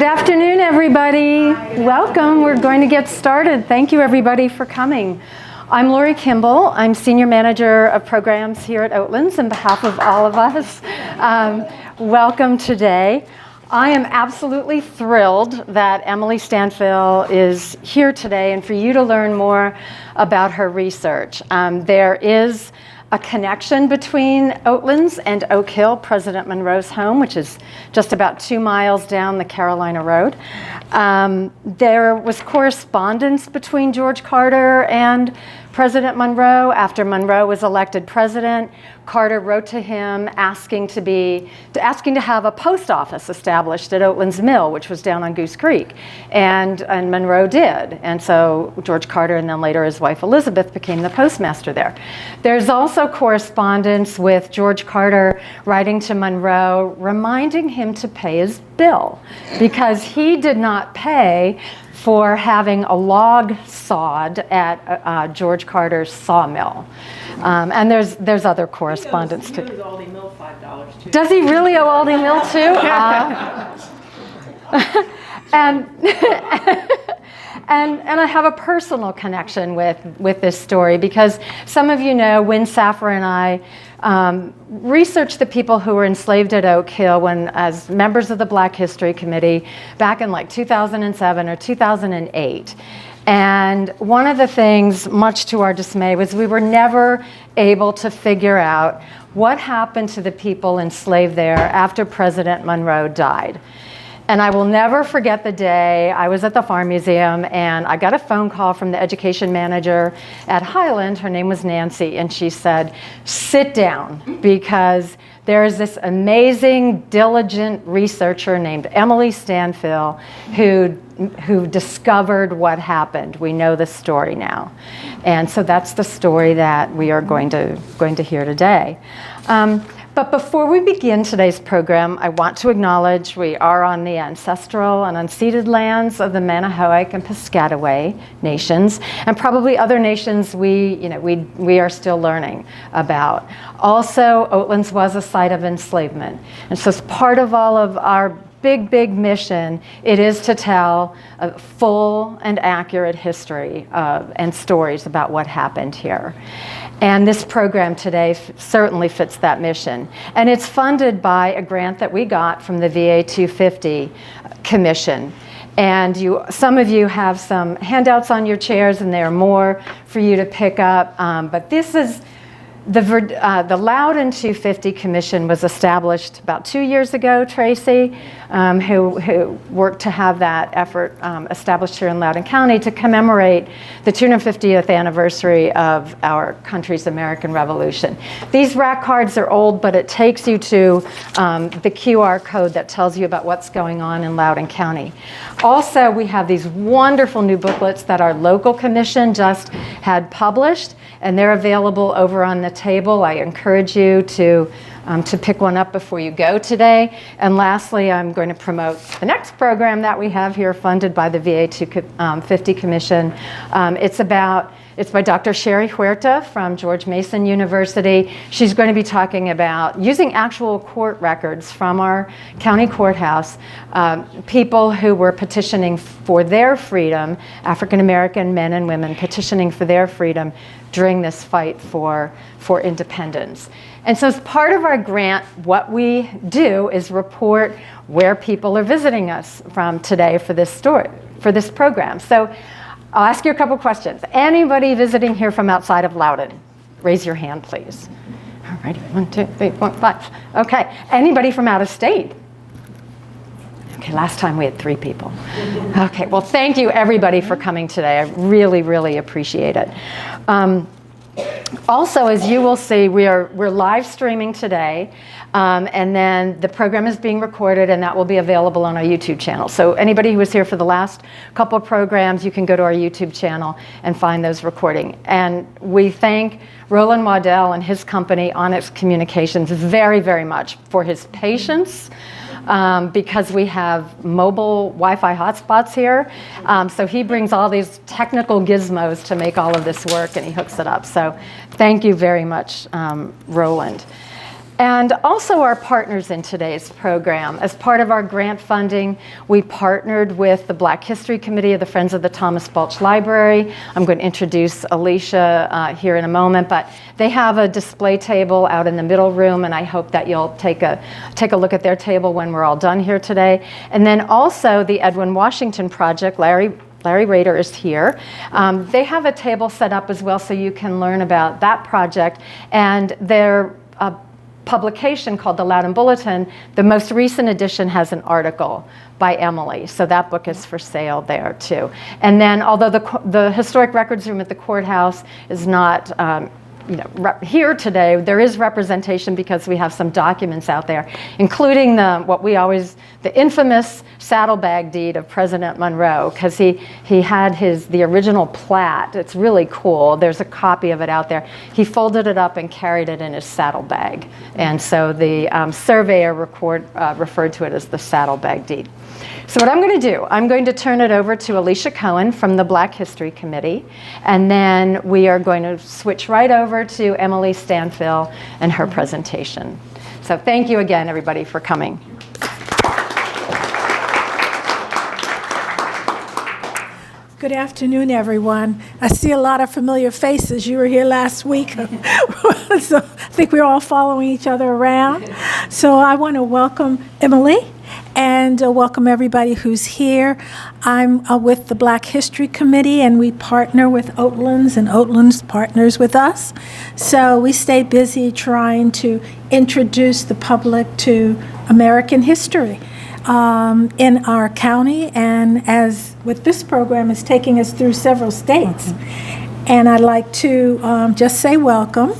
Good afternoon, everybody. Welcome. We're going to get started. Thank you, everybody, for coming. I'm Lori Kimball. I'm Senior Manager of Programs here at Oatlands. On behalf of all of us, welcome today. I am absolutely thrilled that Emily Stanfill is here today and for you to learn more about her research. There is a connection between Oatlands and Oak Hill, President Monroe's home, which is just about 2 miles down the Carolina Road. There was correspondence between George Carter and President Monroe. After Monroe was elected president, Carter wrote to him asking to have a post office established at Oatlands Mill, which was down on Goose Creek, and Monroe did. And so George Carter and then later his wife Elizabeth became the postmaster there. There's also correspondence with George Carter writing to Monroe, reminding him to pay his bill because he did not pay for having a log sawed at George Carter's sawmill. And there's other correspondence too. He owes Aldi Mill $5 too. Does he really owe Aldi Mill too? And I have a personal connection with this story because some of you know Wynn Saffer and I researched the people who were enslaved at Oak Hill as members of the Black History Committee back in like 2007 or 2008. And one of the things, much to our dismay, was we were never able to figure out what happened to the people enslaved there after President Monroe died. And I will never forget the day I was at the Farm Museum and I got a phone call from the education manager at Highland. Her name was Nancy, and she said, sit down, because there is this amazing, diligent researcher named Emily Stanfill who discovered what happened. We know the story now. And so that's the story that we are going to hear today. But before we begin today's program, I want to acknowledge we are on the ancestral and unceded lands of the Manahoic and Piscataway nations, and probably other nations we are still learning about. Also, Oatlands was a site of enslavement. And so as part of all of our big mission, it is to tell a full and accurate history and stories about what happened here. And this program today certainly fits that mission. And it's funded by a grant that we got from the VA 250 Commission. And some of you have some handouts on your chairs, and there are more for you to pick up. But this is the Loudoun 250 Commission was established about 2 years ago, Tracy, who worked to have that effort established here in Loudoun County to commemorate the 250th anniversary of our country's American Revolution. These rack cards are old, but it takes you to the QR code that tells you about what's going on in Loudoun County. Also, we have these wonderful new booklets that our local commission just had published, and they're available over on the table. I encourage you to pick one up before you go today. And lastly, I'm going to promote the next program that we have here funded by the VA 250 Commission. It's by Dr. Sherry Huerta from George Mason University. She's going to be talking about using actual court records from our county courthouse, people who were petitioning for their freedom, African American men and women petitioning for their freedom during this fight for independence. And so as part of our grant, what we do is report where people are visiting us from today for this program. So I'll ask you a couple questions. Anybody visiting here from outside of Loudoun? Raise your hand, please. All righty, 1, 2, 3, 4, 5. Okay, anybody from out of state? Okay, last time we had 3 people. Okay, well, thank you everybody for coming today. I really appreciate it. Also, as you will see, we're live streaming today, and then the program is being recorded, and that will be available on our YouTube channel. So anybody who was here for the last couple of programs, you can go to our YouTube channel and find those recording. And we thank Roland Waddell and his company, Onyx Communications, very much for his patience. Because we have mobile Wi-Fi hotspots here. So he brings all these technical gizmos to make all of this work, and he hooks it up. So thank you very much, Roland. and also our partners in today's program. As part of our grant funding, we partnered with the Black History Committee of the Friends of the Thomas Balch Library. I'm going to introduce Alicia here in a moment, but they have a display table out in the middle room, and I hope that you'll take a look at their table when we're all done here today. And then also the Edwin Washington Project, Larry Rader is here. They have a table set up as well so you can learn about that project. And their publication called the Loudoun Bulletin, the most recent edition has an article by Emily. So that book is for sale there too. And then although the Historic Records Room at the courthouse is not here today, there is representation because we have some documents out there, including the infamous saddlebag deed of President Monroe, because he had the original plat. It's really cool. There's a copy of it out there. He folded it up and carried it in his saddlebag. And so the surveyor referred to it as the saddlebag deed. So what I'm going to do, I'm going to turn it over to Alicia Cohen from the Black History Committee, and then we are going to switch right over to Emily Stanfill and her presentation. So thank you again, everybody, for coming. Good afternoon, everyone. I see a lot of familiar faces. You were here last week, so I think we're all following each other around. So I want to welcome Emily and welcome everybody who's here. I'm with the Black History Committee, and we partner with Oatlands, and Oatlands partners with us. So we stay busy trying to introduce the public to American history in our county, and as with this program is taking us through several states. And I'd like to just say welcome,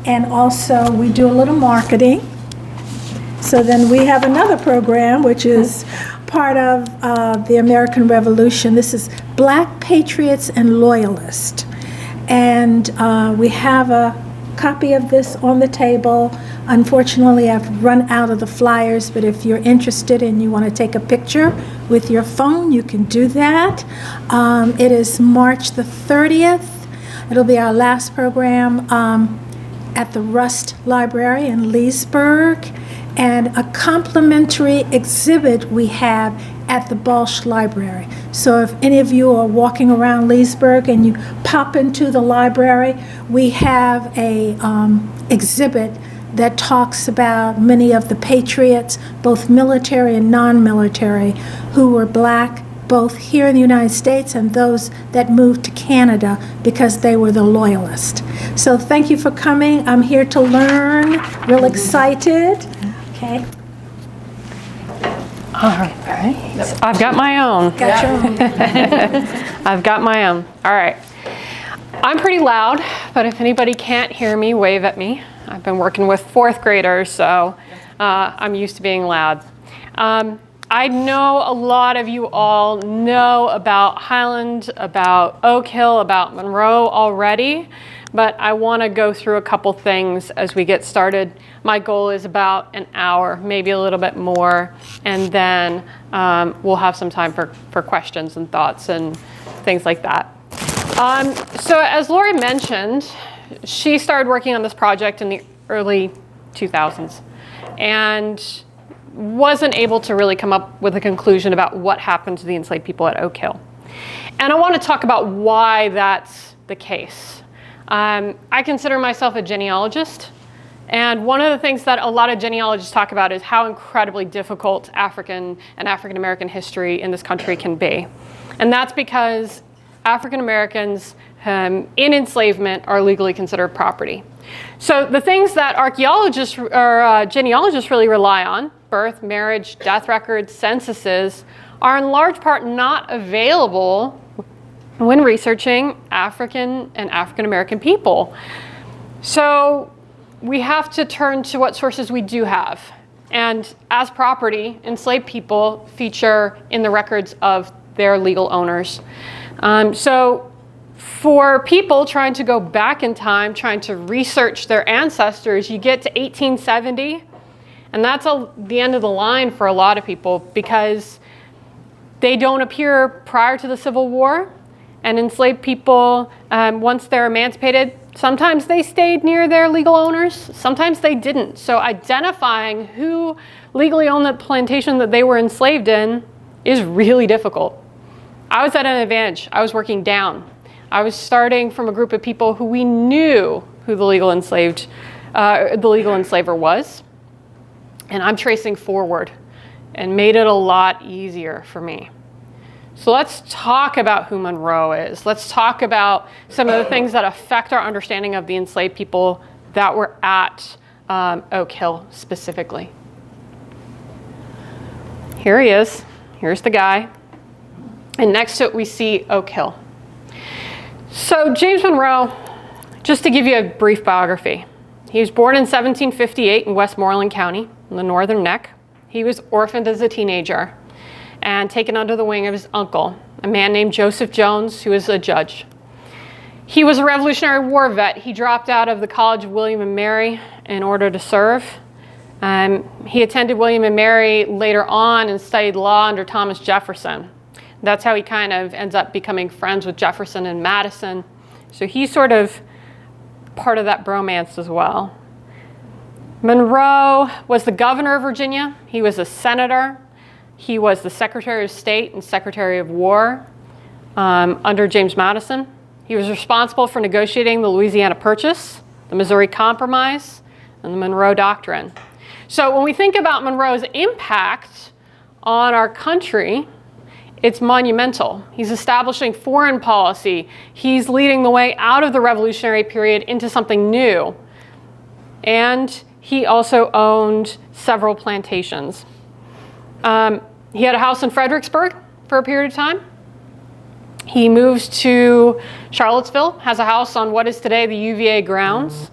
and also we do a little marketing. So then we have another program which is part of the American Revolution. This is Black Patriots and Loyalists, and we have a copy of this on the table. Unfortunately, I've run out of the flyers, but if you're interested and you want to take a picture with your phone, you can do that. It is March the 30th. It'll be our last program at the Rust Library in Leesburg, and a complimentary exhibit we have at the Balch Library. So if any of you are walking around Leesburg and you pop into the library, we have a exhibit that talks about many of the patriots, both military and non-military, who were black, both here in the United States and those that moved to Canada because they were the loyalists. So thank you for coming. I'm here to learn, real excited. Okay. All right. I've got my own. Got your own. I've got my own. All right. I'm pretty loud, but if anybody can't hear me, wave at me. I've been working with fourth graders, so I'm used to being loud. I know a lot of you all know about Highland, about Oak Hill, about Monroe already, but I want to go through a couple things as we get started. My goal is about an hour, maybe a little bit more, and then we'll have some time for questions and thoughts and things like that. So as Lori mentioned, she started working on this project in the early 2000s and wasn't able to really come up with a conclusion about what happened to the enslaved people at Oak Hill. And I want to talk about why that's the case. I consider myself a genealogist, and one of the things that a lot of genealogists talk about is how incredibly difficult African and African American history in this country can be. And that's because African Americans in enslavement are legally considered property. So the things that archaeologists or genealogists really rely on, birth, marriage, death records, censuses, are in large part not available when researching African and African American people. So we have to turn to what sources we do have. And as property, enslaved people feature in the records of their legal owners. So for people trying to go back in time, trying to research their ancestors, you get to 1870, and that's the end of the line for a lot of people because they don't appear prior to the Civil War, and enslaved people, once they're emancipated, Sometimes they stayed near their legal owners, sometimes they didn't. So identifying who legally owned the plantation that they were enslaved in is really difficult. I was at an advantage. I was working down. I was starting from a group of people who we knew who the legal enslaver was. And I'm tracing forward and made it a lot easier for me. So let's talk about who Monroe is. Let's talk about some of the things that affect our understanding of the enslaved people that were at Oak Hill specifically. Here he is. Here's the guy. And next to it, we see Oak Hill. So James Monroe, just to give you a brief biography, he was born in 1758 in Westmoreland County, in the Northern Neck. He was orphaned as a teenager and taken under the wing of his uncle, a man named Joseph Jones, who was a judge. He was a Revolutionary War vet. He dropped out of the College of William and Mary in order to serve. He attended William and Mary later on and studied law under Thomas Jefferson. That's how he kind of ends up becoming friends with Jefferson and Madison. So he's sort of part of that bromance as well. Monroe was the governor of Virginia. He was a senator. He was the Secretary of State and Secretary of War under James Madison. He was responsible for negotiating the Louisiana Purchase, the Missouri Compromise, and the Monroe Doctrine. So when we think about Monroe's impact on our country, it's monumental. He's establishing foreign policy. He's leading the way out of the Revolutionary period into something new. And he also owned several plantations. He had a house in Fredericksburg for a period of time. He moves to Charlottesville, has a house on what is today the UVA grounds,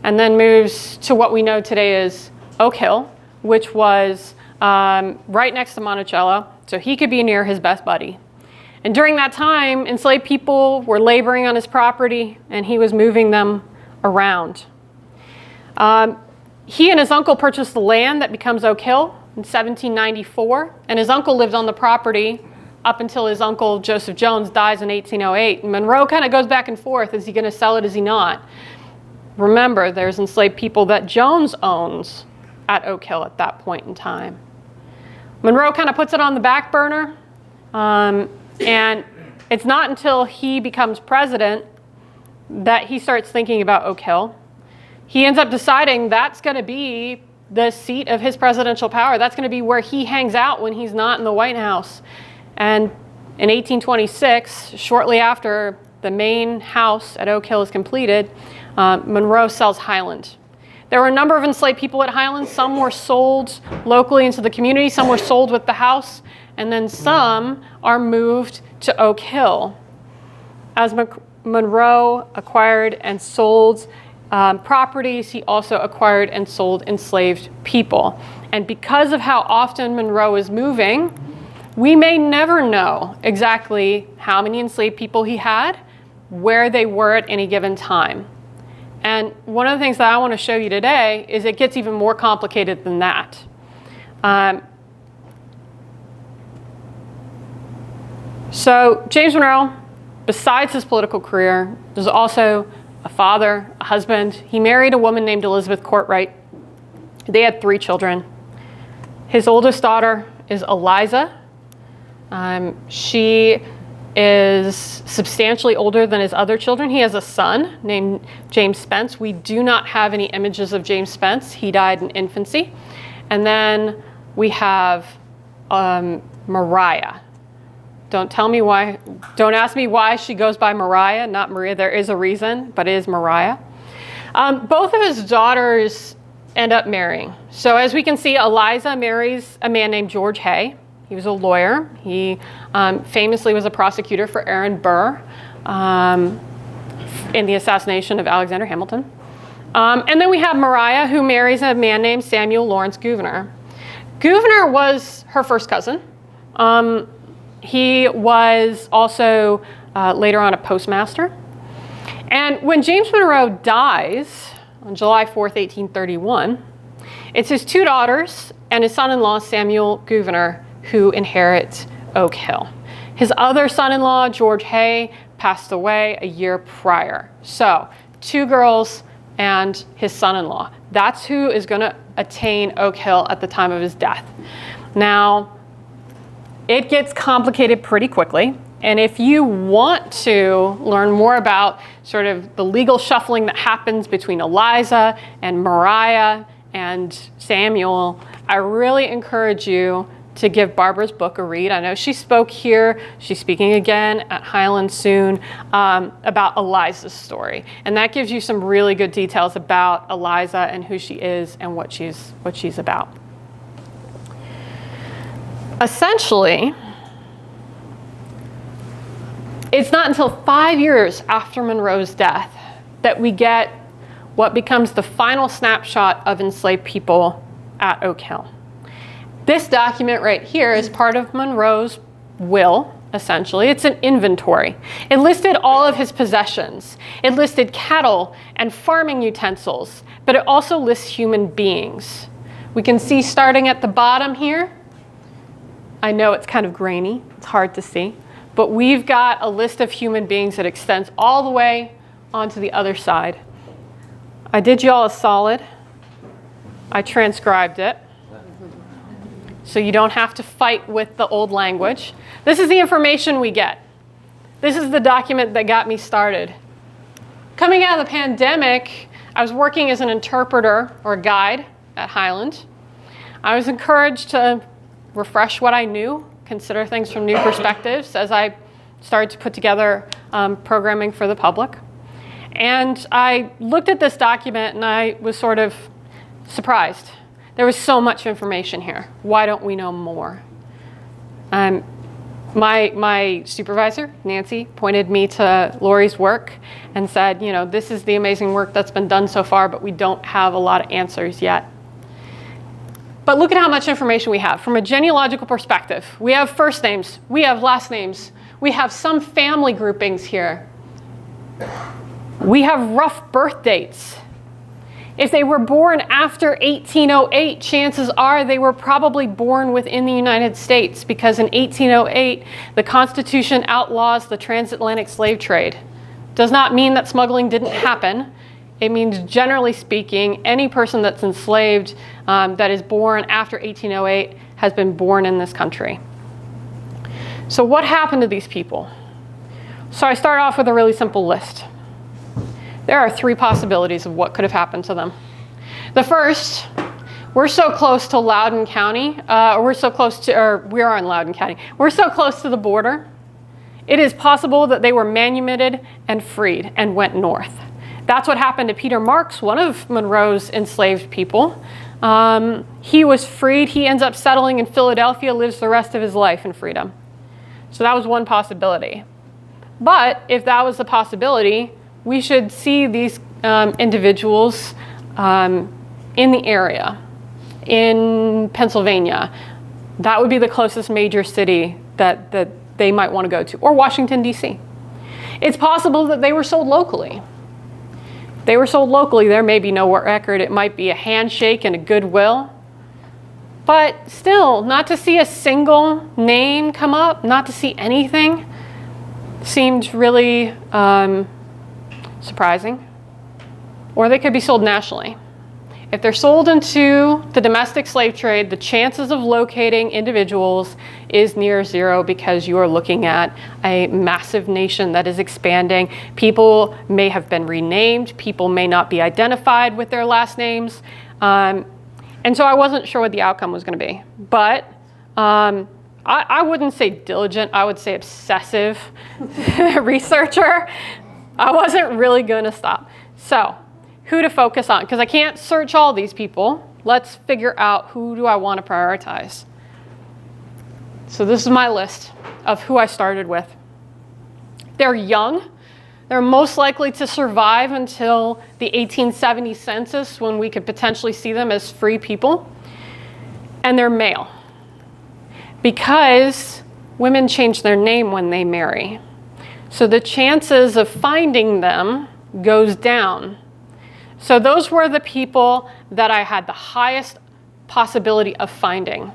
and then moves to what we know today as Oak Hill, which was right next to Monticello, so he could be near his best buddy. And during that time, enslaved people were laboring on his property, and he was moving them around. He and his uncle purchased the land that becomes Oak Hill in 1794, and his uncle lived on the property up until his uncle Joseph Jones dies in 1808. And Monroe kind of goes back and forth. Is he going to sell it? Is he not? Remember, there's enslaved people that Jones owns at Oak Hill at that point in time. Monroe kind of puts it on the back burner, and it's not until he becomes president that he starts thinking about Oak Hill. He ends up deciding that's going to be the seat of his presidential power. That's going to be where he hangs out when he's not in the White House. And in 1826, shortly after the main house at Oak Hill is completed, Monroe sells Highland. There were a number of enslaved people at Highland. Some were sold locally into the community. Some were sold with the house. And then some are moved to Oak Hill. As Monroe acquired and sold properties, he also acquired and sold enslaved people. And because of how often Monroe is moving, we may never know exactly how many enslaved people he had, where they were at any given time. And one of the things that I want to show you today is it gets even more complicated than that. So James Monroe, besides his political career, was also a father, a husband. He married a woman named Elizabeth Courtwright. They had 3 children. His oldest daughter is Eliza. She is substantially older than his other children. He has a son named James Spence. We do not have any images of James Spence. He died in infancy. And then we have Mariah. Don't ask me why she goes by Mariah, not Maria. There is a reason, but it is Mariah. Both of his daughters end up marrying. So as we can see, Eliza marries a man named George Hay. He was a lawyer. He famously was a prosecutor for Aaron Burr in the assassination of Alexander Hamilton. And then we have Mariah, who marries a man named Samuel Lawrence Gouverneur. Gouverneur was her first cousin. He was also later on a postmaster. And when James Monroe dies on July 4th, 1831, it's his 2 daughters and his son-in-law, Samuel Gouverneur, who inherit Oak Hill. His other son-in-law, George Hay, passed away a year prior. So 2 girls and his son-in-law. That's who is going to attain Oak Hill at the time of his death. Now, it gets complicated pretty quickly. And if you want to learn more about sort of the legal shuffling that happens between Eliza and Mariah and Samuel, I really encourage you to give Barbara's book a read. I know she spoke here. She's speaking again at Highland soon about Eliza's story. And that gives you some really good details about Eliza and who she is and what she's about. Essentially, it's not until 5 years after Monroe's death that we get what becomes the final snapshot of enslaved people at Oak Hill. This document right here is part of Monroe's will, essentially. It's an inventory. It listed all of his possessions. It listed cattle and farming utensils, but it also lists human beings. We can see starting at the bottom here. I know it's kind of grainy. It's hard to see. But we've got a list of human beings that extends all the way onto the other side. I did y'all a solid. I transcribed it, so you don't have to fight with the old language. This is the information we get. This is the document that got me started. Coming out of the pandemic, I was working as an interpreter or guide at Highland. I was encouraged to refresh what I knew, consider things from new perspectives as I started to put together programming for the public. And I looked at this document and I was sort of surprised. There was so much information here. Why don't we know more? My supervisor, Nancy, pointed me to Lori's work and said, you know, this is the amazing work that's been done so far, but we don't have a lot of answers yet. But look at how much information we have. From a genealogical perspective, we have first names, we have last names, we have some family groupings here. We have rough birth dates. If they were born after 1808, chances are they were probably born within the United States, because in 1808, the Constitution outlaws the transatlantic slave trade. Does not mean that smuggling didn't happen. It means, generally speaking, any person that's enslaved that is born after 1808 has been born in this country. So what happened to these people? So I start off with a really simple list. There are 3 possibilities of what could have happened to them. The first, we're so close to Loudoun County, we are in Loudoun County. We're so close to the border. It is possible that they were manumitted and freed and went north. That's what happened to Peter Marks, one of Monroe's enslaved people. He was freed. He ends up settling in Philadelphia, lives the rest of his life in freedom. So that was one possibility. But if that was the possibility, we should see these individuals in the area, in Pennsylvania. That would be the closest major city that they might want to go to, or Washington, D.C. It's possible that they were sold locally. If they were sold locally, there may be no record. It might be a handshake and a goodwill. But still, not to see a single name come up, not to see anything, seemed really surprising. Or they could be sold nationally. If they're sold into the domestic slave trade, the chances of locating individuals is near zero, because you are looking at a massive nation that is expanding. People may have been renamed. People may not be identified with their last names. And so I wasn't sure what the outcome was going to be. But I wouldn't say diligent. I would say obsessive researcher. I wasn't really going to stop. So who to focus on? Because I can't search all these people. Let's figure out, who do I want to prioritize? So this is my list of who I started with. They're young. They're most likely to survive until the 1870 census, when we could potentially see them as free people. And they're male, because women change their name when they marry. So the chances of finding them goes down. So those were the people that I had the highest possibility of finding.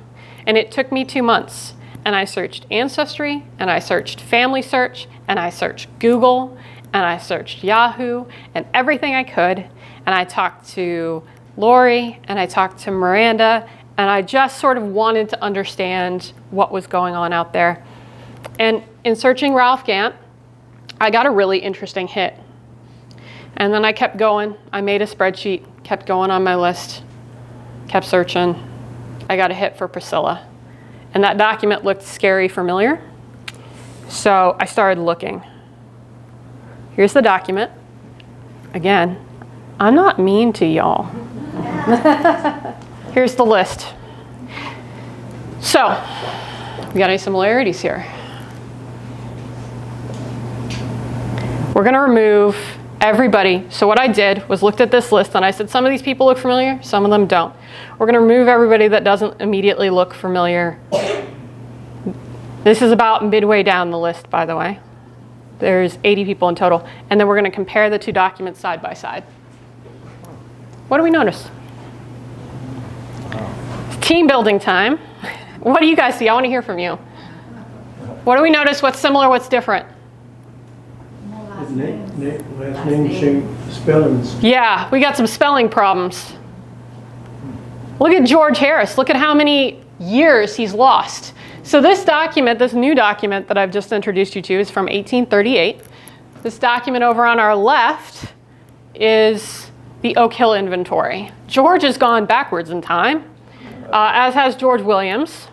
And it took me 2 months. And I searched Ancestry, and I searched Family Search, and I searched Google, and I searched Yahoo and everything I could, and I talked to Lori and I talked to Miranda, and I just sort of wanted to understand what was going on out there. And in searching Ralph Gantt, I got a really interesting hit. And then I kept going. I made a spreadsheet, kept going on my list, kept searching. I got a hit for Priscilla. And that document looked scary familiar. So I started looking. Here's the document. Again, I'm not mean to y'all. Here's the list. So, we got any similarities here? We're going to remove everybody. So what I did was looked at this list and I said, some of these people look familiar, some of them don't. We're going to remove everybody that doesn't immediately look familiar. This is about midway down the list, by the way. There's 80 people in total. And then we're going to compare the two documents side by side. What do we notice? It's team building time. What do you guys see? I want to hear from you. What do we notice? What's similar? What's different? Last name change, spellings. Yeah, we got some spelling problems. Look at George Harris. Look at how many years he's lost. So this document, this new document that I've just introduced you to, is from 1838. This document over on our left is the Oak Hill inventory. George has gone backwards in time, as has George Williams.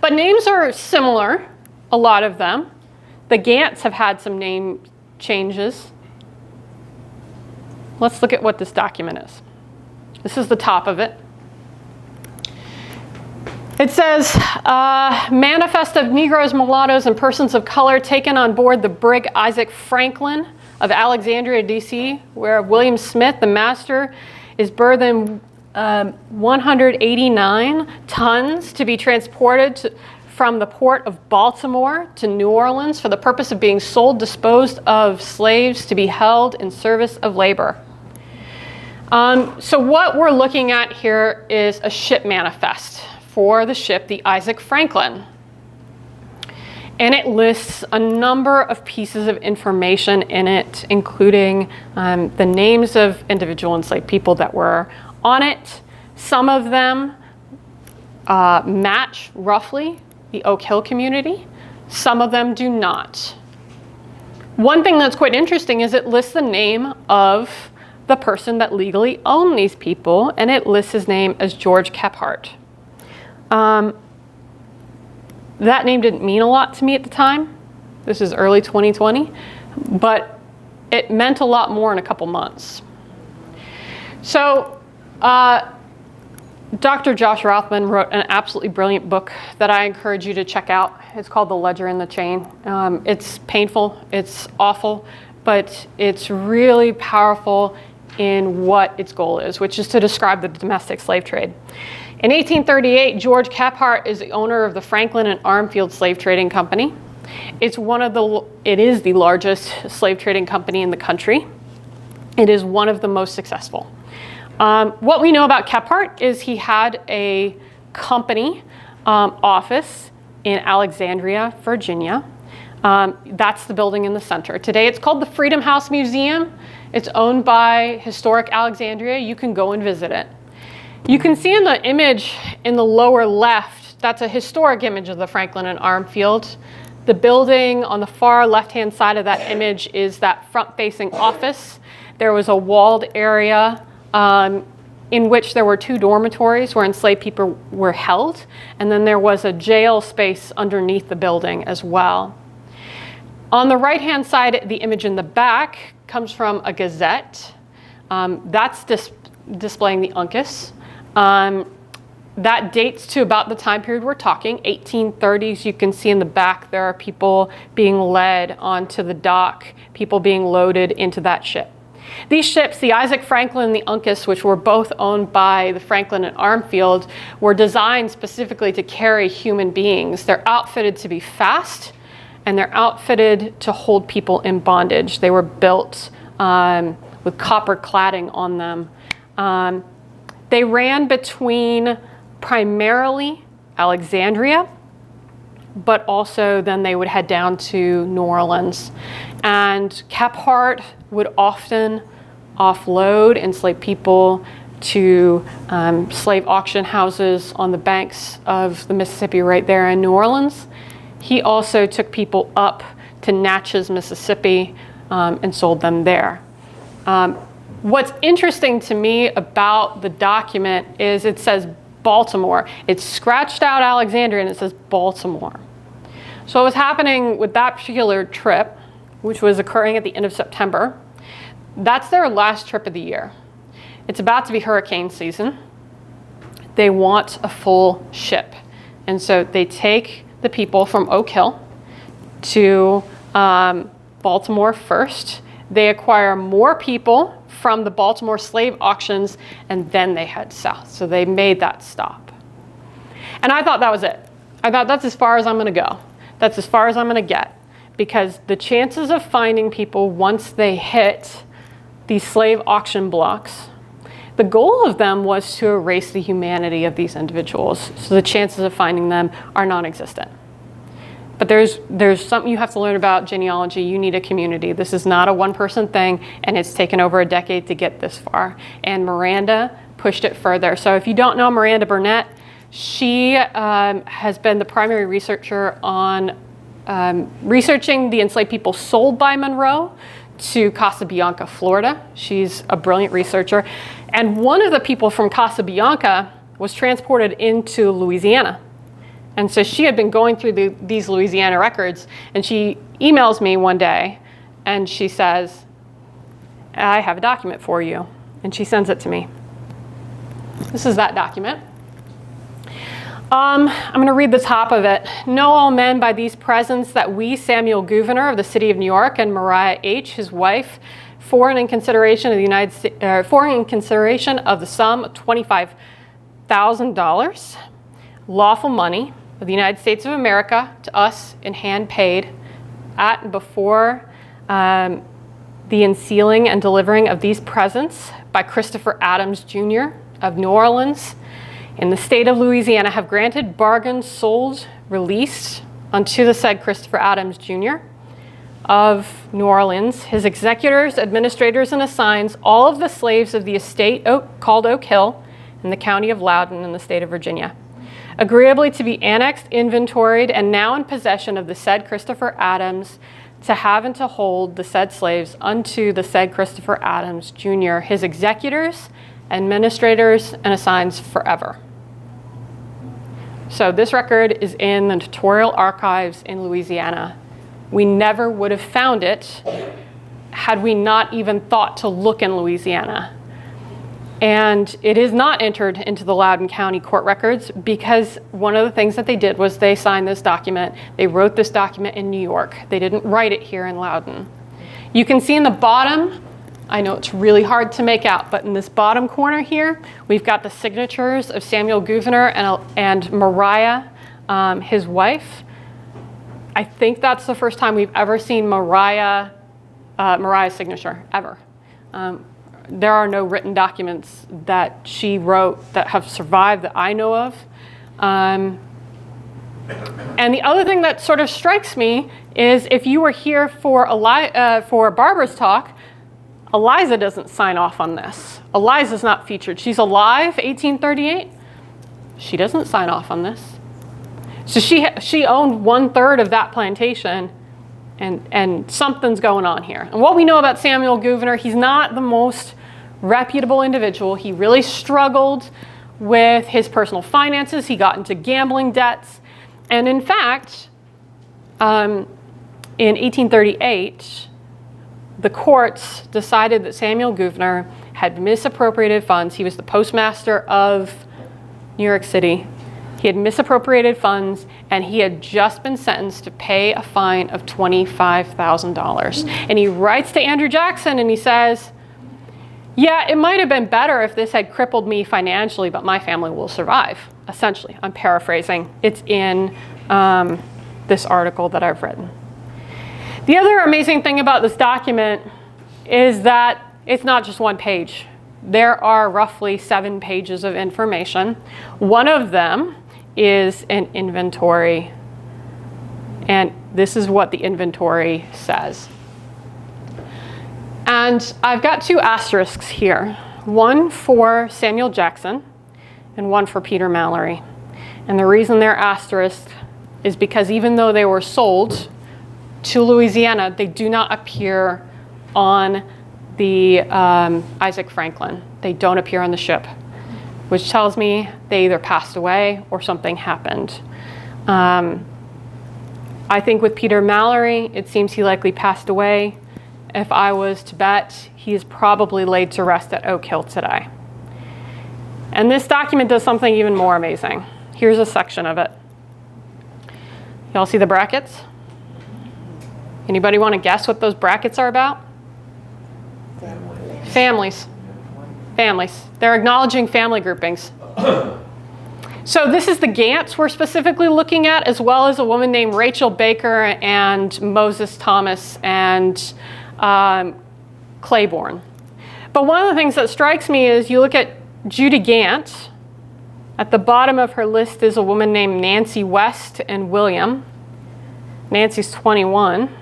But names are similar, a lot of them. The Gantts have had some name changes. Let's look at what this document is. This is the top of it. It says, manifest of Negroes, mulattoes, and persons of color taken on board the brig Isaac Franklin of Alexandria, D.C., where William Smith, the master, is burthened 189 tons to be transported from the port of Baltimore to New Orleans for the purpose of being sold, disposed of slaves to be held in service of labor. So what we're looking at here is a ship manifest for the ship, the Isaac Franklin. And it lists a number of pieces of information in it, including the names of individual enslaved people that were on it. Some of them match roughly the Oak Hill community. Some of them do not. One thing that's quite interesting is it lists the name of the person that legally owned these people, and it lists his name as George Kephart. That name didn't mean a lot to me at the time. This is early 2020, but it meant a lot more in a couple months. So Dr. Josh Rothman wrote an absolutely brilliant book that I encourage you to check out. It's called The Ledger and the Chain. It's painful, it's awful, but it's really powerful in what its goal is, which is to describe the domestic slave trade. In 1838, George Kephart is the owner of the Franklin and Armfield Slave Trading Company. It is the largest slave trading company in the country. It is one of the most successful. What we know about Kephart is he had a company office in Alexandria, Virginia. That's the building in the center. Today it's called the Freedom House Museum. It's owned by Historic Alexandria. You can go and visit it. You can see in the image in the lower left, that's a historic image of the Franklin and Armfield. The building on the far left-hand side of that image is that front-facing office. There was a walled area in which there were 2 dormitories where enslaved people were held, and then there was a jail space underneath the building as well. On the right-hand side, the image in the back comes from a gazette. That's displaying the Uncas. That dates to about the time period we're talking, 1830s. You can see in the back there are people being led onto the dock, people being loaded into that ship. These ships, the Isaac Franklin and the Uncas, which were both owned by the Franklin and Armfield, were designed specifically to carry human beings. They're outfitted to be fast, and they're outfitted to hold people in bondage. They were built with copper cladding on them. They ran between primarily Alexandria, but also then they would head down to New Orleans. And Kephart would often offload enslaved people to slave auction houses on the banks of the Mississippi right there in New Orleans. He also took people up to Natchez, Mississippi, and sold them there. What's interesting to me about the document is it says Baltimore. It's scratched out Alexandria and it says Baltimore. So what was happening with that particular trip, which was occurring at the end of September, that's their last trip of the year. It's about to be hurricane season. They want a full ship. And so they take the people from Oak Hill to Baltimore first. They acquire more people from the Baltimore slave auctions, and then they head south. So they made that stop. And I thought that was it. I thought that's as far as I'm going to go. That's as far as I'm going to get. Because the chances of finding people once they hit these slave auction blocks, the goal of them was to erase the humanity of these individuals. So the chances of finding them are non-existent. But there's something you have to learn about genealogy. You need a community. This is not a one-person thing, and it's taken over a decade to get this far. And Miranda pushed it further. So if you don't know Miranda Burnett, she has been the primary researcher on researching the enslaved people sold by Monroe to Casabianca, Florida. She's a brilliant researcher. And one of the people from Casabianca was transported into Louisiana. And so she had been going through these Louisiana records, and she emails me one day, and she says, I have a document for you. And she sends it to me. This is that document. I'm going to read the top of it. Know all men by these presents that we, Samuel Gouverneur of the city of New York, and Maria H., his wife, foreign in consideration of the sum of $25,000, lawful money of the United States of America to us in hand paid at and before the unsealing and delivering of these presents by Christopher Adams Jr. of New Orleans in the state of Louisiana have granted, bargained, sold, released unto the said Christopher Adams Jr. of New Orleans, his executors, administrators, and assigns all of the slaves of the estate called Oak Hill in the county of Loudoun in the state of Virginia, agreeably to be annexed, inventoried, and now in possession of the said Christopher Adams, to have and to hold the said slaves unto the said Christopher Adams Jr., his executors, administrators, and assigns forever. So this record is in the notarial archives in Louisiana. We never would have found it had we not even thought to look in Louisiana. And it is not entered into the Loudoun County court records because one of the things that they did was they signed this document. They wrote this document in New York. They didn't write it here in Loudoun. You can see in the bottom, I know it's really hard to make out, but in this bottom corner here, we've got the signatures of Samuel Gouverneur and Maria, his wife. I think that's the first time we've ever seen Mariah's signature, ever. There are no written documents that she wrote that have survived that I know of. And the other thing that sort of strikes me is if you were here for Barbara's talk, Eliza doesn't sign off on this. Eliza's not featured. She's alive, 1838. She doesn't sign off on this. So she owned 1/3 of that plantation, and something's going on here. And what we know about Samuel Gouverneur, he's not the most reputable individual. He really struggled with his personal finances. He got into gambling debts. And in fact, in 1838, the courts decided that Samuel Gouverneur had misappropriated funds. He was the postmaster of New York City. He had misappropriated funds, and he had just been sentenced to pay a fine of $25,000. And he writes to Andrew Jackson, and he says, yeah, it might have been better if this had crippled me financially, but my family will survive, essentially. I'm paraphrasing. It's in this article that I've written. The other amazing thing about this document is that it's not just one page. There are roughly 7 pages of information. One of them is an inventory And this is what the inventory says. And I've got 2 asterisks here, one for Samuel Jackson and one for Peter Mallory. And the reason they're asterisked is because even though they were sold to Louisiana, they do not appear on the Isaac Franklin. They don't appear on the ship, which tells me they either passed away or something happened. I think with Peter Mallory, it seems he likely passed away. If I was to bet, he is probably laid to rest at Oak Hill today. And this document does something even more amazing. Here's a section of it. Y'all see the brackets? Anybody want to guess what those brackets are about? Families. Families. They're acknowledging family groupings. So this is the Gantts we're specifically looking at, as well as a woman named Rachel Baker and Moses Thomas and Claiborne. But one of the things that strikes me is you look at Judy Gantt. At the bottom of her list is a woman named Nancy West and William. Nancy's 21,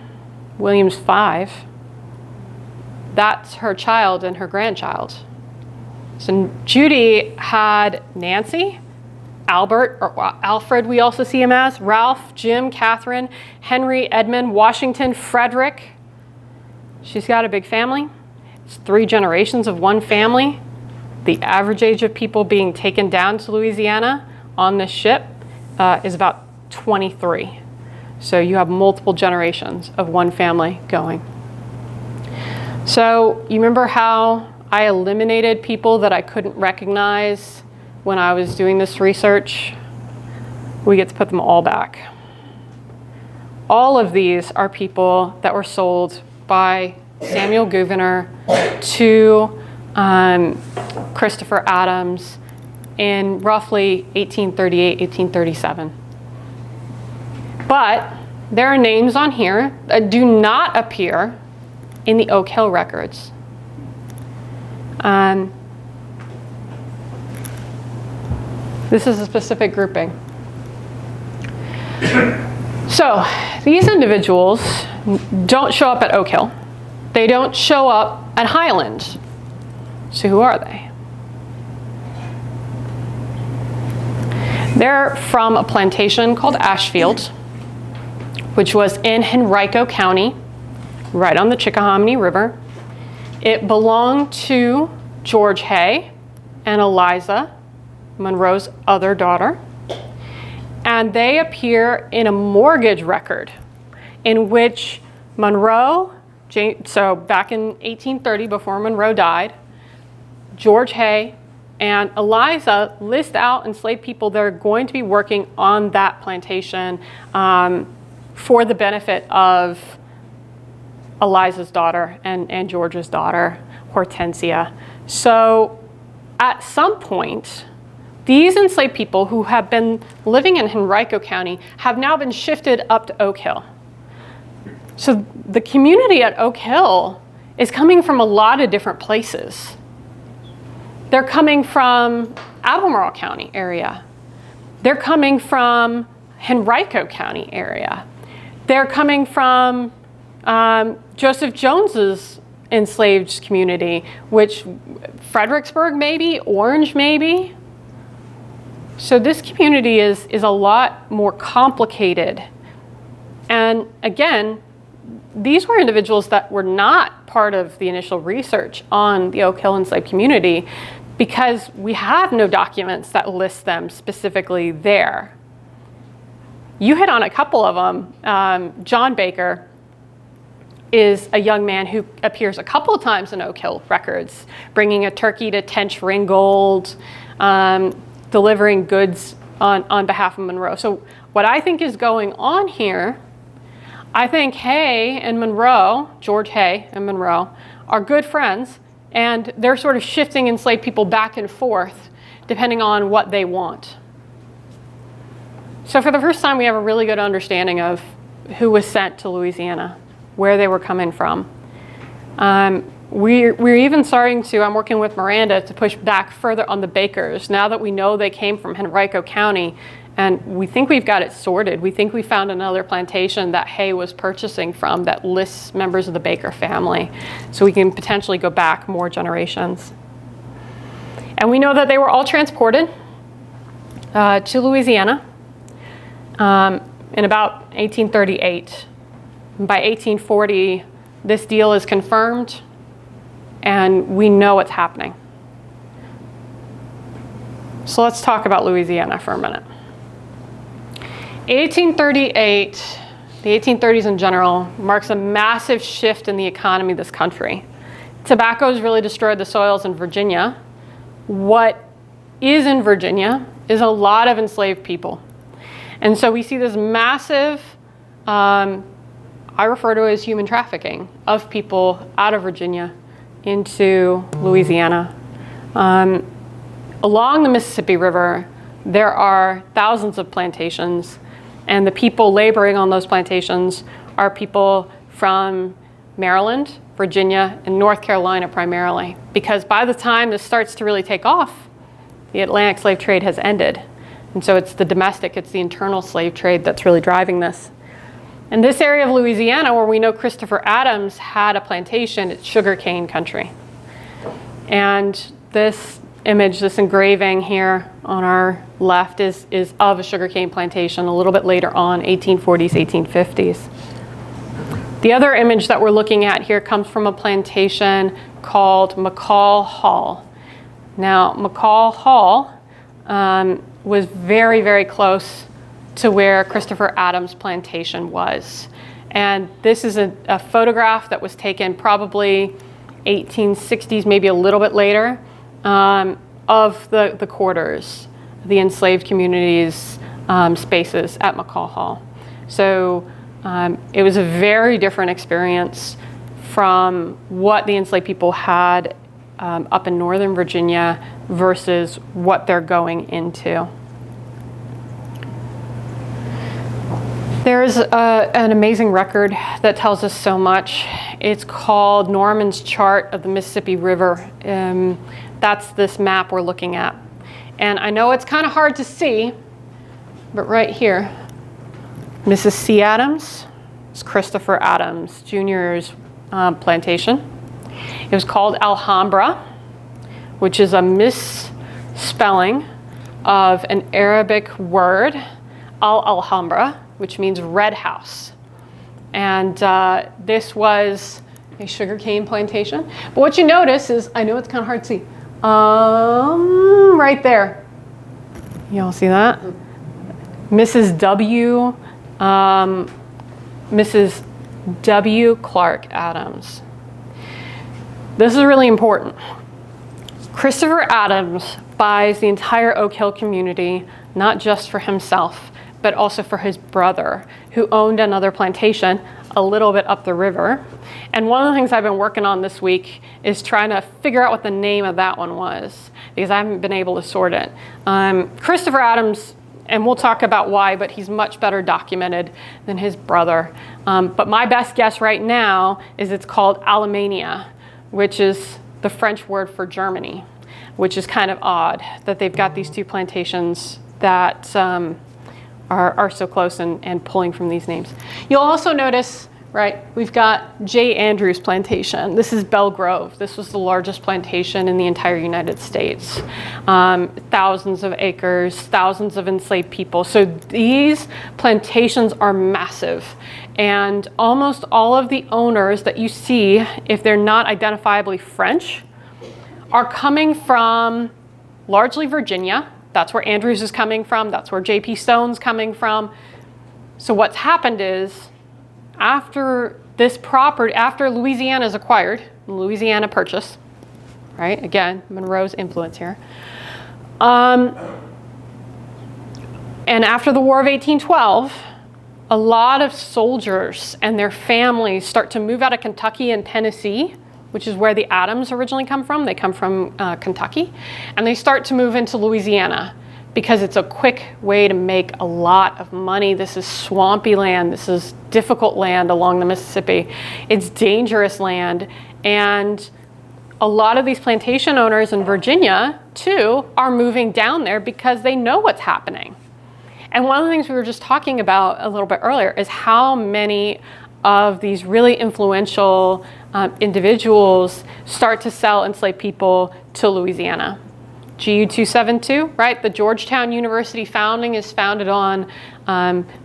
William's 5. That's her child and her grandchild. So Judy had Nancy, Albert, or Alfred we also see him as, Ralph, Jim, Catherine, Henry, Edmund, Washington, Frederick. She's got a big family. It's 3 generations of one family. The average age of people being taken down to Louisiana on this ship is about 23. So you have multiple generations of one family going. So you remember how I eliminated people that I couldn't recognize when I was doing this research? We get to put them all back. All of these are people that were sold by Samuel Gouverneur to Christopher Adams in roughly 1838, 1837. But there are names on here that do not appear in the Oak Hill records. This is a specific grouping. So these individuals don't show up at Oak Hill. They don't show up at Highland. So who are they? They're from a plantation called Ashfield, which was in Henrico County, right on the Chickahominy River. It belonged to George Hay and Eliza, Monroe's other daughter. And they appear in a mortgage record in which Monroe, so back in 1830, before Monroe died, George Hay and Eliza list out enslaved people that are going to be working on that plantation for the benefit of Eliza's daughter and George's daughter, Hortensia. So at some point, these enslaved people who have been living in Henrico County have now been shifted up to Oak Hill. So the community at Oak Hill is coming from a lot of different places. They're coming from Alhambra County area. They're coming from Henrico County area. They're coming from Joseph Jones's enslaved community, which Fredericksburg maybe, Orange maybe. So this community is a lot more complicated. And again, these were individuals that were not part of the initial research on the Oak Hill enslaved community because we have no documents that list them specifically there. You hit on a couple of them. John Baker is a young man who appears a couple of times in Oak Hill records, bringing a turkey to Tench Ringgold, delivering goods on behalf of Monroe. So what I think is going on here, I think Hay and Monroe, George Hay and Monroe, are good friends, and they're sort of shifting enslaved people back and forth depending on what they want. So for the first time, we have a really good understanding of who was sent to Louisiana, where they were coming from. We're even starting to, I'm working with Miranda to push back further on the Bakers. Now that we know they came from Henrico County And we think we've got it sorted. We think we found another plantation that Hay was purchasing from that lists members of the Baker family. So we can potentially go back more generations. And we know that they were all transported to Louisiana in about 1838. By 1840, this deal is confirmed, and we know what's happening. So let's talk about Louisiana for a minute. 1838, the 1830s in general, marks a massive shift in the economy of this country. Tobacco has really destroyed the soils in Virginia. What is in Virginia is a lot of enslaved people. And so we see this massive, I refer to it as human trafficking of people out of Virginia into Louisiana. Along the Mississippi River, there are thousands of plantations, and the people laboring on those plantations are people from Maryland, Virginia, and North Carolina primarily. Because by the time this starts to really take off, the Atlantic slave trade has ended. And so it's the domestic, it's the internal slave trade that's really driving this. And this area of Louisiana, where we know Christopher Adams had a plantation, it's sugarcane country. And this image, this engraving here on our left is of a sugarcane plantation a little bit later on, 1840s, 1850s. The other image that we're looking at here comes from a plantation called McCall Hall. Now, McCall Hall was very, very close to where Christopher Adams' plantation was. And this is a photograph that was taken probably 1860s, maybe a little bit later, of the quarters, the enslaved communities' spaces at McCall Hall. So it was a very different experience from what the enslaved people had up in Northern Virginia versus what they're going into. There's an amazing record that tells us so much. It's called Norman's Chart of the Mississippi River. That's this map we're looking at. And I know it's kind of hard to see, but right here, Mrs. C. Adams is Christopher Adams Jr.'s plantation. It was called Alhambra, which is a misspelling of an Arabic word, Alhambra, which means red house. And this was a sugarcane plantation. But what you notice is, I know it's kind of hard to see, right there. Y'all see that? Mrs. W. Clark Adams. This is really important. Christopher Adams buys the entire Oak Hill community, not just for himself, but also for his brother, who owned another plantation a little bit up the river. And one of the things I've been working on this week is trying to figure out what the name of that one was, because I haven't been able to sort it. Christopher Adams, and we'll talk about why, but he's much better documented than his brother. But my best guess right now is it's called Alemania, which is the French word for Germany, which is kind of odd that they've got these two plantations that are so close and pulling from these names. You'll also notice, right, we've got J. Andrews Plantation. This is Belle Grove. This was the largest plantation in the entire United States. Thousands of acres, thousands of enslaved people. So these plantations are massive. And almost all of the owners that you see, if they're not identifiably French, are coming from largely Virginia. That's where Andrews is coming from. That's where J.P. Stone's coming from. So what's happened is, after this property, after Louisiana is acquired, Louisiana Purchase, right? Again, Monroe's influence here. And after the War of 1812, a lot of soldiers and their families start to move out of Kentucky and Tennessee, which is where the Adams originally come from. They come from Kentucky. And they start to move into Louisiana because it's a quick way to make a lot of money. This is swampy land. This is difficult land along the Mississippi. It's dangerous land. And a lot of these plantation owners in Virginia, too, are moving down there because they know what's happening. And one of the things we were just talking about a little bit earlier is how many of these really influential individuals start to sell enslaved people to Louisiana. GU 272, right? The Georgetown University founding is founded on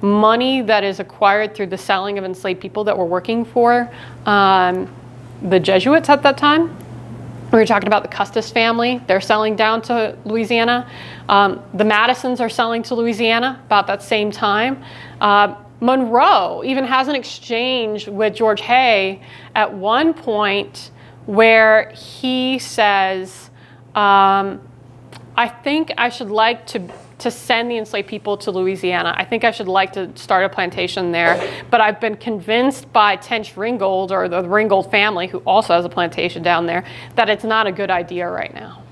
money that is acquired through the selling of enslaved people that were working for the Jesuits at that time. We were talking about the Custis family. They're selling down to Louisiana. The Madisons are selling to Louisiana about that same time. Monroe even has an exchange with George Hay at one point where he says, I think I should like to send the enslaved people to Louisiana. I think I should like to start a plantation there. But I've been convinced by Tench Ringgold, or the Ringgold family, who also has a plantation down there, that it's not a good idea right now.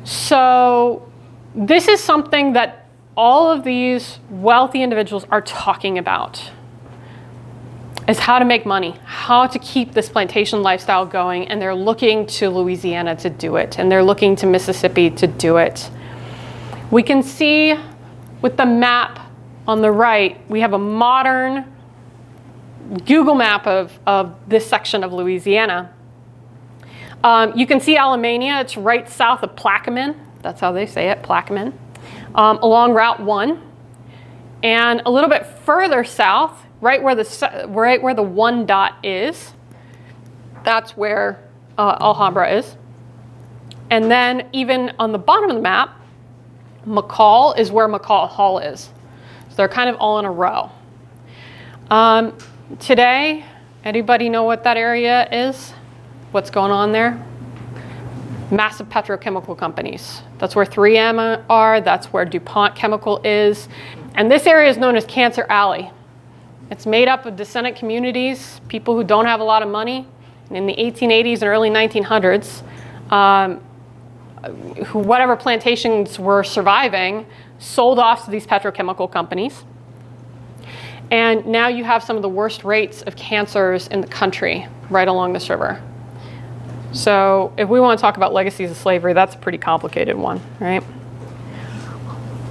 So this is something that all of these wealthy individuals are talking about, is how to make money, how to keep this plantation lifestyle going, and they're looking to Louisiana to do it, and they're looking to Mississippi to do it. We can see with the map on the right, we have a modern Google map of this section of Louisiana. You can see Alamania, it's right south of Plaquemine, that's how they say it, Plaquemine, along Route 1. And a little bit further south, right where the one dot is, that's where Alhambra is. And then even on the bottom of the map, McCall is where McCall Hall is. So they're kind of all in a row. Today, anybody know what that area is? What's going on there? Massive petrochemical companies. That's where 3M are, that's where DuPont Chemical is. And this area is known as Cancer Alley. It's made up of descendant communities, people who don't have a lot of money. And in the 1880s and early 1900s, whatever plantations were surviving sold off to these petrochemical companies. And now you have some of the worst rates of cancers in the country right along this river. So if we want to talk about legacies of slavery, that's a pretty complicated one, right?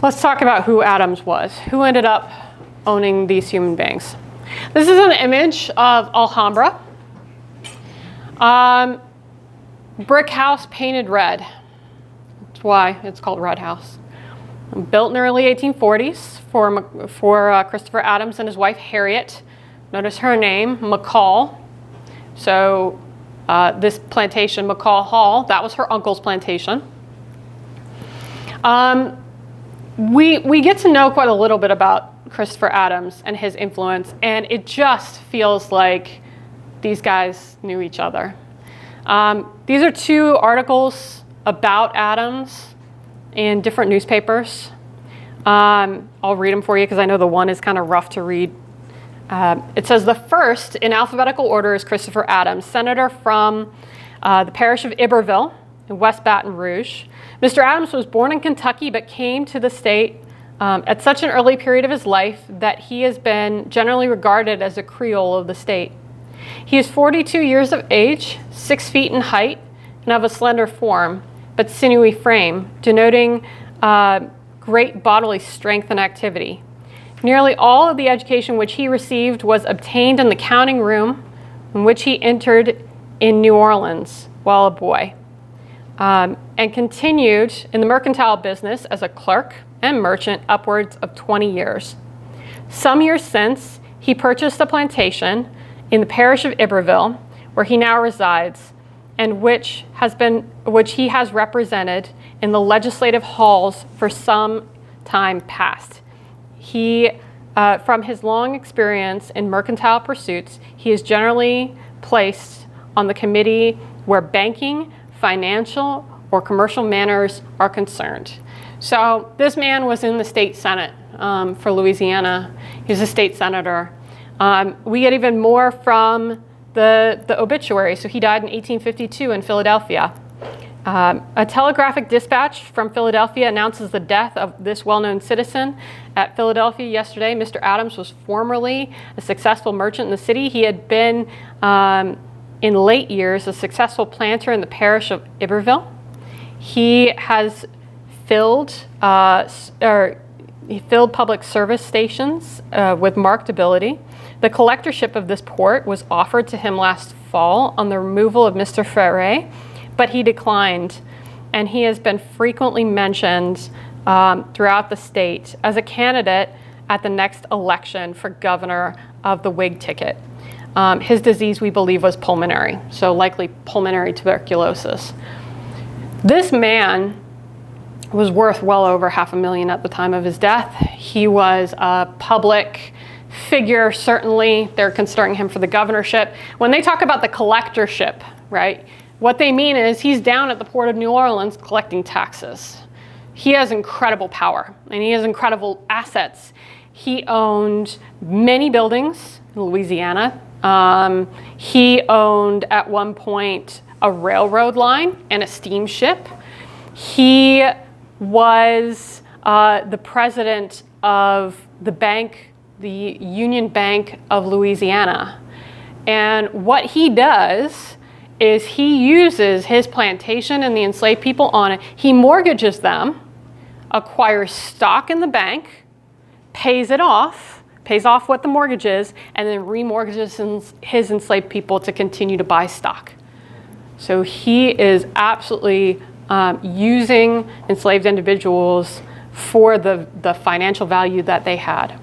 Let's talk about who Adams was. Who ended up owning these human beings? This is an image of Alhambra. Brick house painted red. That's why it's called Red House. Built in the early 1840s for Christopher Adams and his wife Harriet. Notice her name, McCall. So this plantation, McCall Hall, that was her uncle's plantation. We get to know quite a little bit about Christopher Adams and his influence, and it just feels like these guys knew each other. These are two articles about Adams in different newspapers. I'll read them for you because I know the one is kind of rough to read. It says, the first in alphabetical order is Christopher Adams, senator from the parish of Iberville in West Baton Rouge. Mr. Adams was born in Kentucky but came to the state at such an early period of his life that he has been generally regarded as a Creole of the state. He is 42 years of age, 6 feet in height, and of a slender form, but sinewy frame, denoting great bodily strength and activity. Nearly all of the education which he received was obtained in the counting room in which he entered in New Orleans while a boy, and continued in the mercantile business as a clerk and merchant upwards of 20 years. Some years since, he purchased a plantation in the parish of Iberville, where he now resides, and which he has represented in the legislative halls for some time past. He, from his long experience in mercantile pursuits, he is generally placed on the committee where banking, financial, or commercial matters are concerned. So this man was in the state senate for Louisiana. He was a state senator. We get even more from the obituary. So he died in 1852 in Philadelphia. A telegraphic dispatch from Philadelphia announces the death of this well-known citizen at Philadelphia yesterday. Mr. Adams was formerly a successful merchant in the city. He had been, in late years, a successful planter in the parish of Iberville. He has filled, He filled public service stations with marked ability. The collectorship of this port was offered to him last fall on the removal of Mr. Ferre, but he declined, and he has been frequently mentioned throughout the state as a candidate at the next election for governor of the Whig ticket. His disease, we believe, was pulmonary, so likely pulmonary tuberculosis. This man was worth well over $500,000 at the time of his death. He was a public figure, certainly. They're considering him for the governorship. When they talk about the collectorship, right, what they mean is he's down at the Port of New Orleans collecting taxes. He has incredible power, and he has incredible assets. He owned many buildings in Louisiana. He owned, at one point, a railroad line and a steamship. He was the president of the bank, the Union Bank of Louisiana. And what he does is he uses his plantation and the enslaved people on it. He mortgages them, acquires stock in the bank, pays it off, pays off what the mortgage is, and then remortgages his enslaved people to continue to buy stock. So he is absolutely using enslaved individuals for the financial value that they had.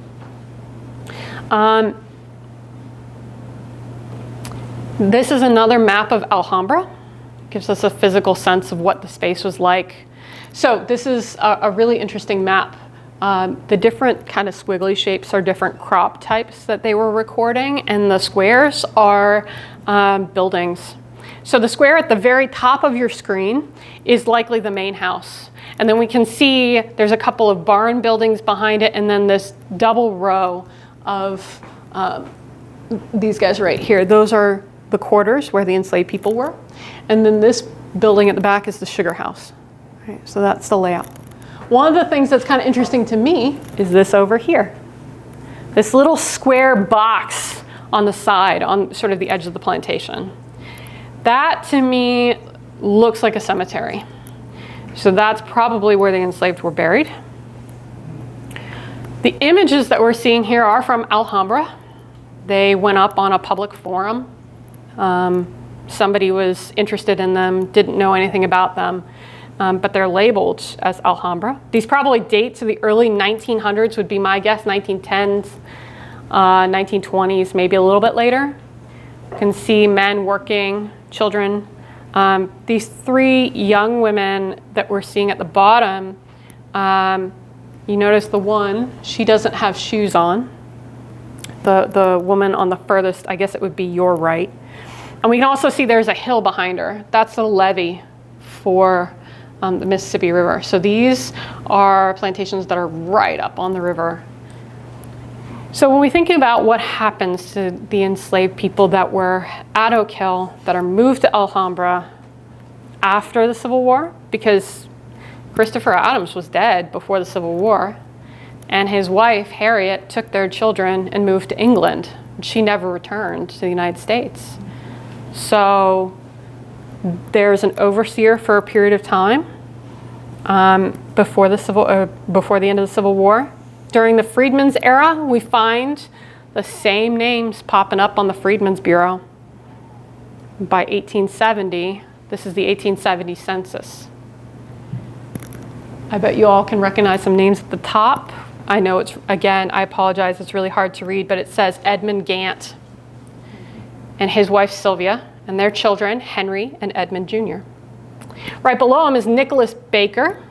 This is another map of Alhambra. Gives us a physical sense of what the space was like. So this is a really interesting map. The different kind of squiggly shapes are different crop types that they were recording, and the squares are buildings. So the square at the very top of your screen is likely the main house. And then we can see there's a couple of barn buildings behind it, and then this double row of these guys right here. Those are the quarters where the enslaved people were. And then this building at the back is the sugar house. Right, so that's the layout. One of the things that's kind of interesting to me is this over here. This little square box on the side, on sort of the edge of the plantation. That, to me, looks like a cemetery. So that's probably where the enslaved were buried. The images that we're seeing here are from Alhambra. They went up on a public forum. Somebody was interested in them, didn't know anything about them, but they're labeled as Alhambra. These probably date to the early 1900s would be my guess, 1910s, 1920s, maybe a little bit later. You can see men working, children. These three young women that we're seeing at the bottom, you notice the one, she doesn't have shoes on. The woman on the furthest, I guess it would be your right. And we can also see there's a hill behind her. That's the levee for the Mississippi River. So these are plantations that are right up on the river. So when we think about what happens to the enslaved people that were at Oak Hill, that are moved to Alhambra after the Civil War, because Christopher Adams was dead before the Civil War, and his wife, Harriet, took their children and moved to England. She never returned to the United States. So there's an overseer for a period of time before the end of the Civil War. During the Freedmen's era, we find the same names popping up on the Freedmen's Bureau. By 1870, this is the 1870 census. I bet you all can recognize some names at the top. I know it's, again, I apologize, it's really hard to read, but it says Edmund Gantt and his wife Sylvia, and their children, Henry and Edmund Jr. Right below him is Nicholas Baker.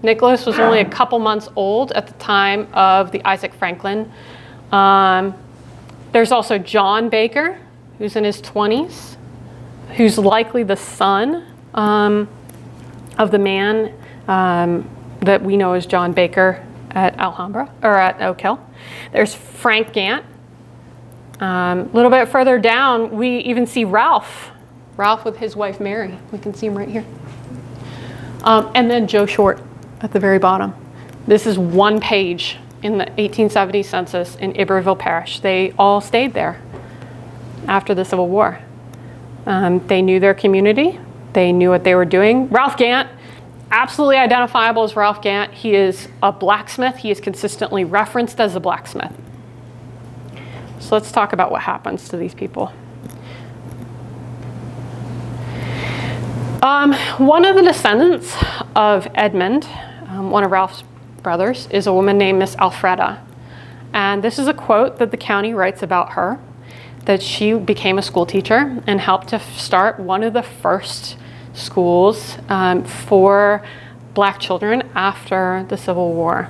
Nicholas was only a couple months old at the time of the Isaac Franklin. There's also John Baker, who's in his 20s, who's likely the son of the man that we know as John Baker at Alhambra, or at Oak Hill. There's Frank Gantt. A little bit further down, we even see Ralph with his wife Mary. We can see him right here. And then Joe Short at the very bottom. This is one page in the 1870 census in Iberville Parish. They all stayed there after the Civil War. They knew their community. They knew what they were doing. Ralph Gantt absolutely identifiable as Ralph Gantt. He is a blacksmith. He is consistently referenced as a blacksmith. So let's talk about what happens to these people. One of the descendants of Edmund, one of Ralph's brothers, is a woman named Miss Alfreda. And this is a quote that the county writes about her, that she became a school teacher and helped to start one of the first schools for black children after the Civil War.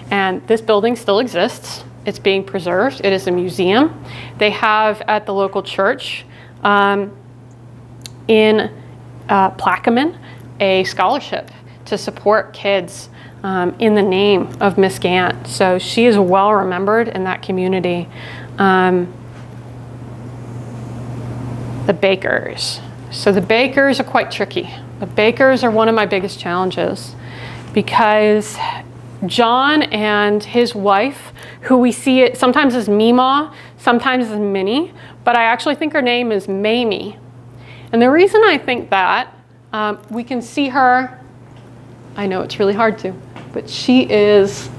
And this building still exists. It's being preserved. It is a museum. They have at the local church in Plaquemine a scholarship to support kids in the name of Miss Gantt. So she is well remembered in that community. The Bakers. So the Bakers are quite tricky. The Bakers are one of my biggest challenges because John and his wife, who we see it sometimes as Meemaw, sometimes as Minnie, but I actually think her name is Mamie. And the reason I think that, we can see her, I know it's really hard to, but she is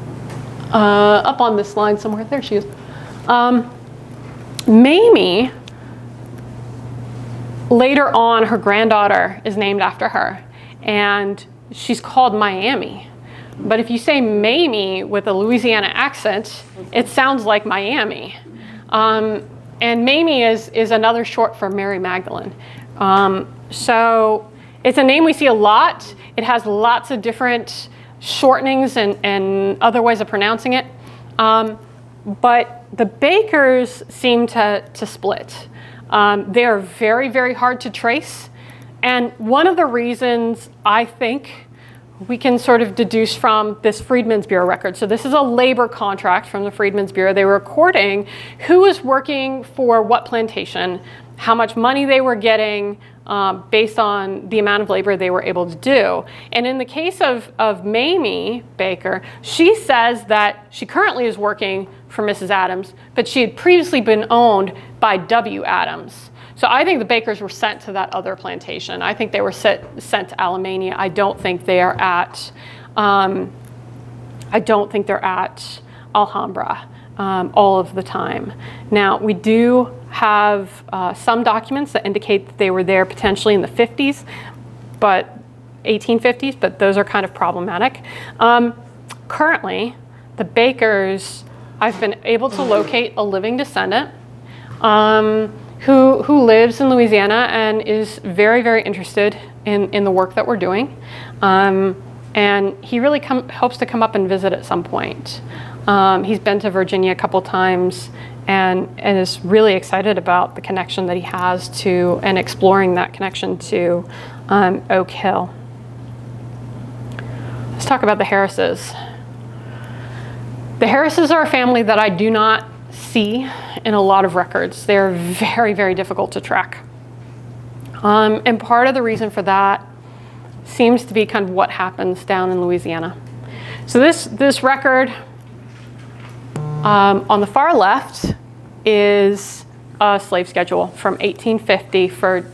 up on this line somewhere. There she is. Mamie, later on, her granddaughter is named after her, and she's called Miami. But if you say Mamie with a Louisiana accent, it sounds like Miami. And Mamie is another short for Mary Magdalene. So it's a name we see a lot. It has lots of different shortenings and other ways of pronouncing it. But the Bakers seem to split. They are very, very hard to trace. And one of the reasons I think we can sort of deduce from this Freedmen's Bureau record. So this is a labor contract from the Freedmen's Bureau. They were recording who was working for what plantation, how much money they were getting based on the amount of labor they were able to do. And in the case of Mamie Baker, she says that she currently is working for Mrs. Adams, but she had previously been owned by W. Adams. So I think the Bakers were sent to that other plantation. I think they were sent to Alamania. I don't think they are at Alhambra all of the time. Now, we do have some documents that indicate that they were there potentially in the 50s, but 1850s, but those are kind of problematic. Currently, the Bakers, I've been able to locate a living descendant who lives in Louisiana and is very, very interested in the work that we're doing. And he really hopes to come up and visit at some point. He's been to Virginia a couple times and is really excited about the connection that he has to, and exploring that connection to Oak Hill. Let's talk about the Harrises. The Harrises are a family that I do not see in a lot of records. They're very, very difficult to track. And part of the reason for that seems to be kind of what happens down in Louisiana. So this record on the far left is a slave schedule from 1850 for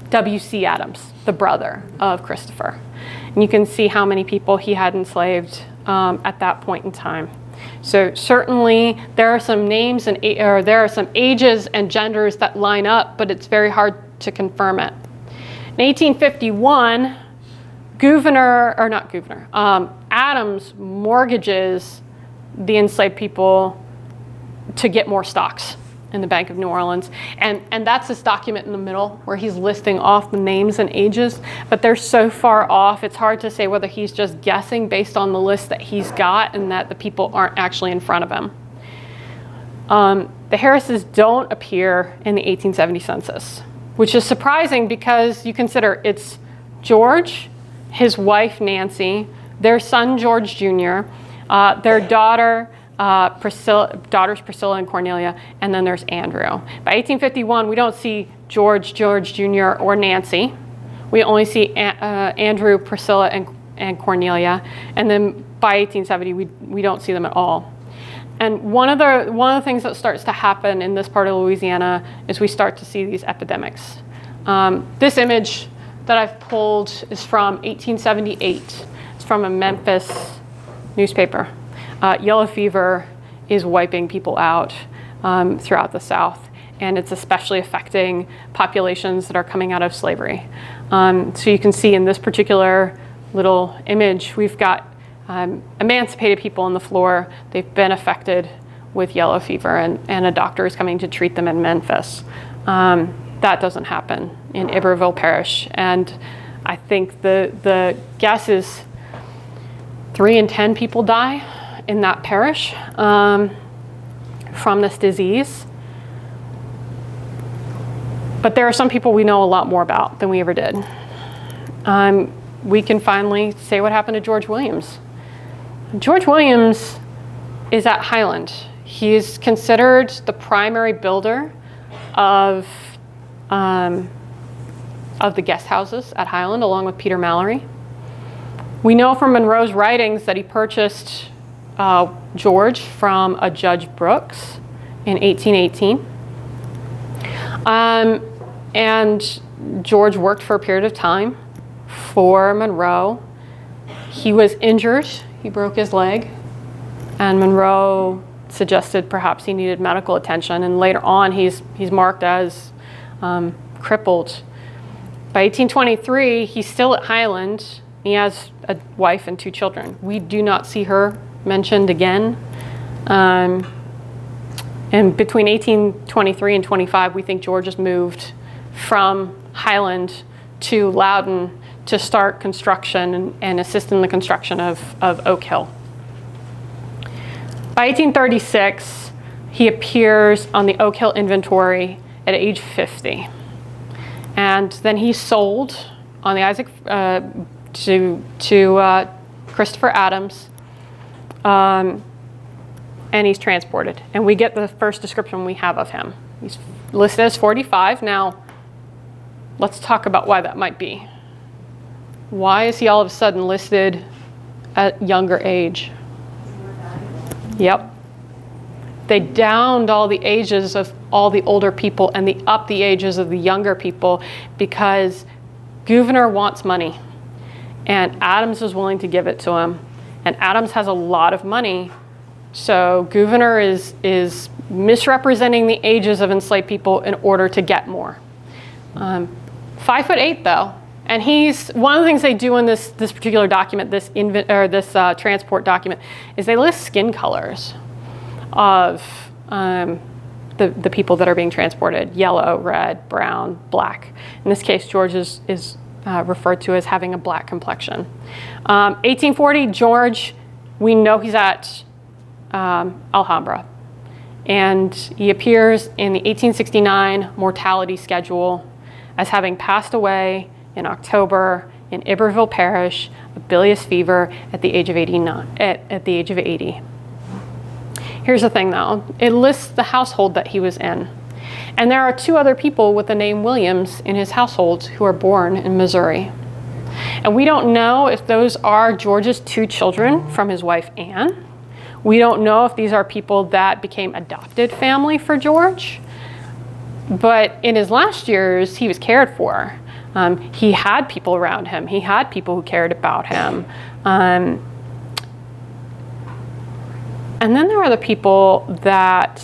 W.C. Adams, the brother of Christopher. And you can see how many people he had enslaved at that point in time. So certainly there are some names or there are some ages and genders that line up, but it's very hard to confirm it. In 1851, Adams mortgages the enslaved people to get more stocks in the Bank of New Orleans. And that's this document in the middle where he's listing off the names and ages, but they're so far off, it's hard to say whether he's just guessing based on the list that he's got and that the people aren't actually in front of him. The Harrises don't appear in the 1870 census, which is surprising because you consider it's George, his wife Nancy, their son George Jr., their daughters Priscilla and Cornelia, and then there's Andrew. By 1851, we don't see George Jr. or Nancy. We only see Andrew, Priscilla, and Cornelia. And then by 1870, we don't see them at all. And one of the things that starts to happen in this part of Louisiana is we start to see these epidemics. This image that I've pulled is from 1878. It's from a Memphis newspaper. Yellow fever is wiping people out throughout the South, and it's especially affecting populations that are coming out of slavery. So you can see in this particular little image, we've got emancipated people on the floor. They've been affected with yellow fever, and a doctor is coming to treat them in Memphis. That doesn't happen in Iberville Parish, and I think the guess is 3 in 10 people die in that parish from this disease. But there are some people we know a lot more about than we ever did. We can finally say what happened to George Williams. George Williams is at Highland. He is considered the primary builder of the guest houses at Highland, along with Peter Mallory. We know from Monroe's writings that he purchased George from a Judge Brooks in 1818. And George worked for a period of time for Monroe. He was injured. He broke his leg. And Monroe suggested perhaps he needed medical attention. And later on, he's marked as crippled. By 1823, he's still at Highland. He has a wife and 2 children. We do not see her mentioned again. And between 1823 and 25, we think George has moved from Highland to Loudoun to start construction and assist in the construction of Oak Hill. By 1836, he appears on the Oak Hill inventory at age 50. And then he's sold on the Isaac to Christopher Adams, and he's transported. And we get the first description we have of him. He's listed as 45. Now, let's talk about why that might be. Why is he all of a sudden listed at younger age? Yep. They downed all the ages of all the older people and they upped the ages of the younger people because Gouverneur wants money. And Adams is willing to give it to him. And Adams has a lot of money. So Gouverneur is misrepresenting the ages of enslaved people in order to get more. 5'8" though. And he's, one of the things they do in this particular document, this transport document, is they list skin colors of the people that are being transported: yellow, red, brown, black. In this case, George is referred to as having a black complexion. 1840, George, we know he's at Alhambra. And he appears in the 1869 mortality schedule as having passed away in October in Iberville Parish of bilious fever at the age of 80. Here's the thing though, it lists the household that he was in. And there are 2 other people with the name Williams in his household who are born in Missouri. And we don't know if those are George's 2 children from his wife Anne. We don't know if these are people that became adopted family for George. But in his last years, he was cared for. He had people around him. He had people who cared about him. And then there are the people that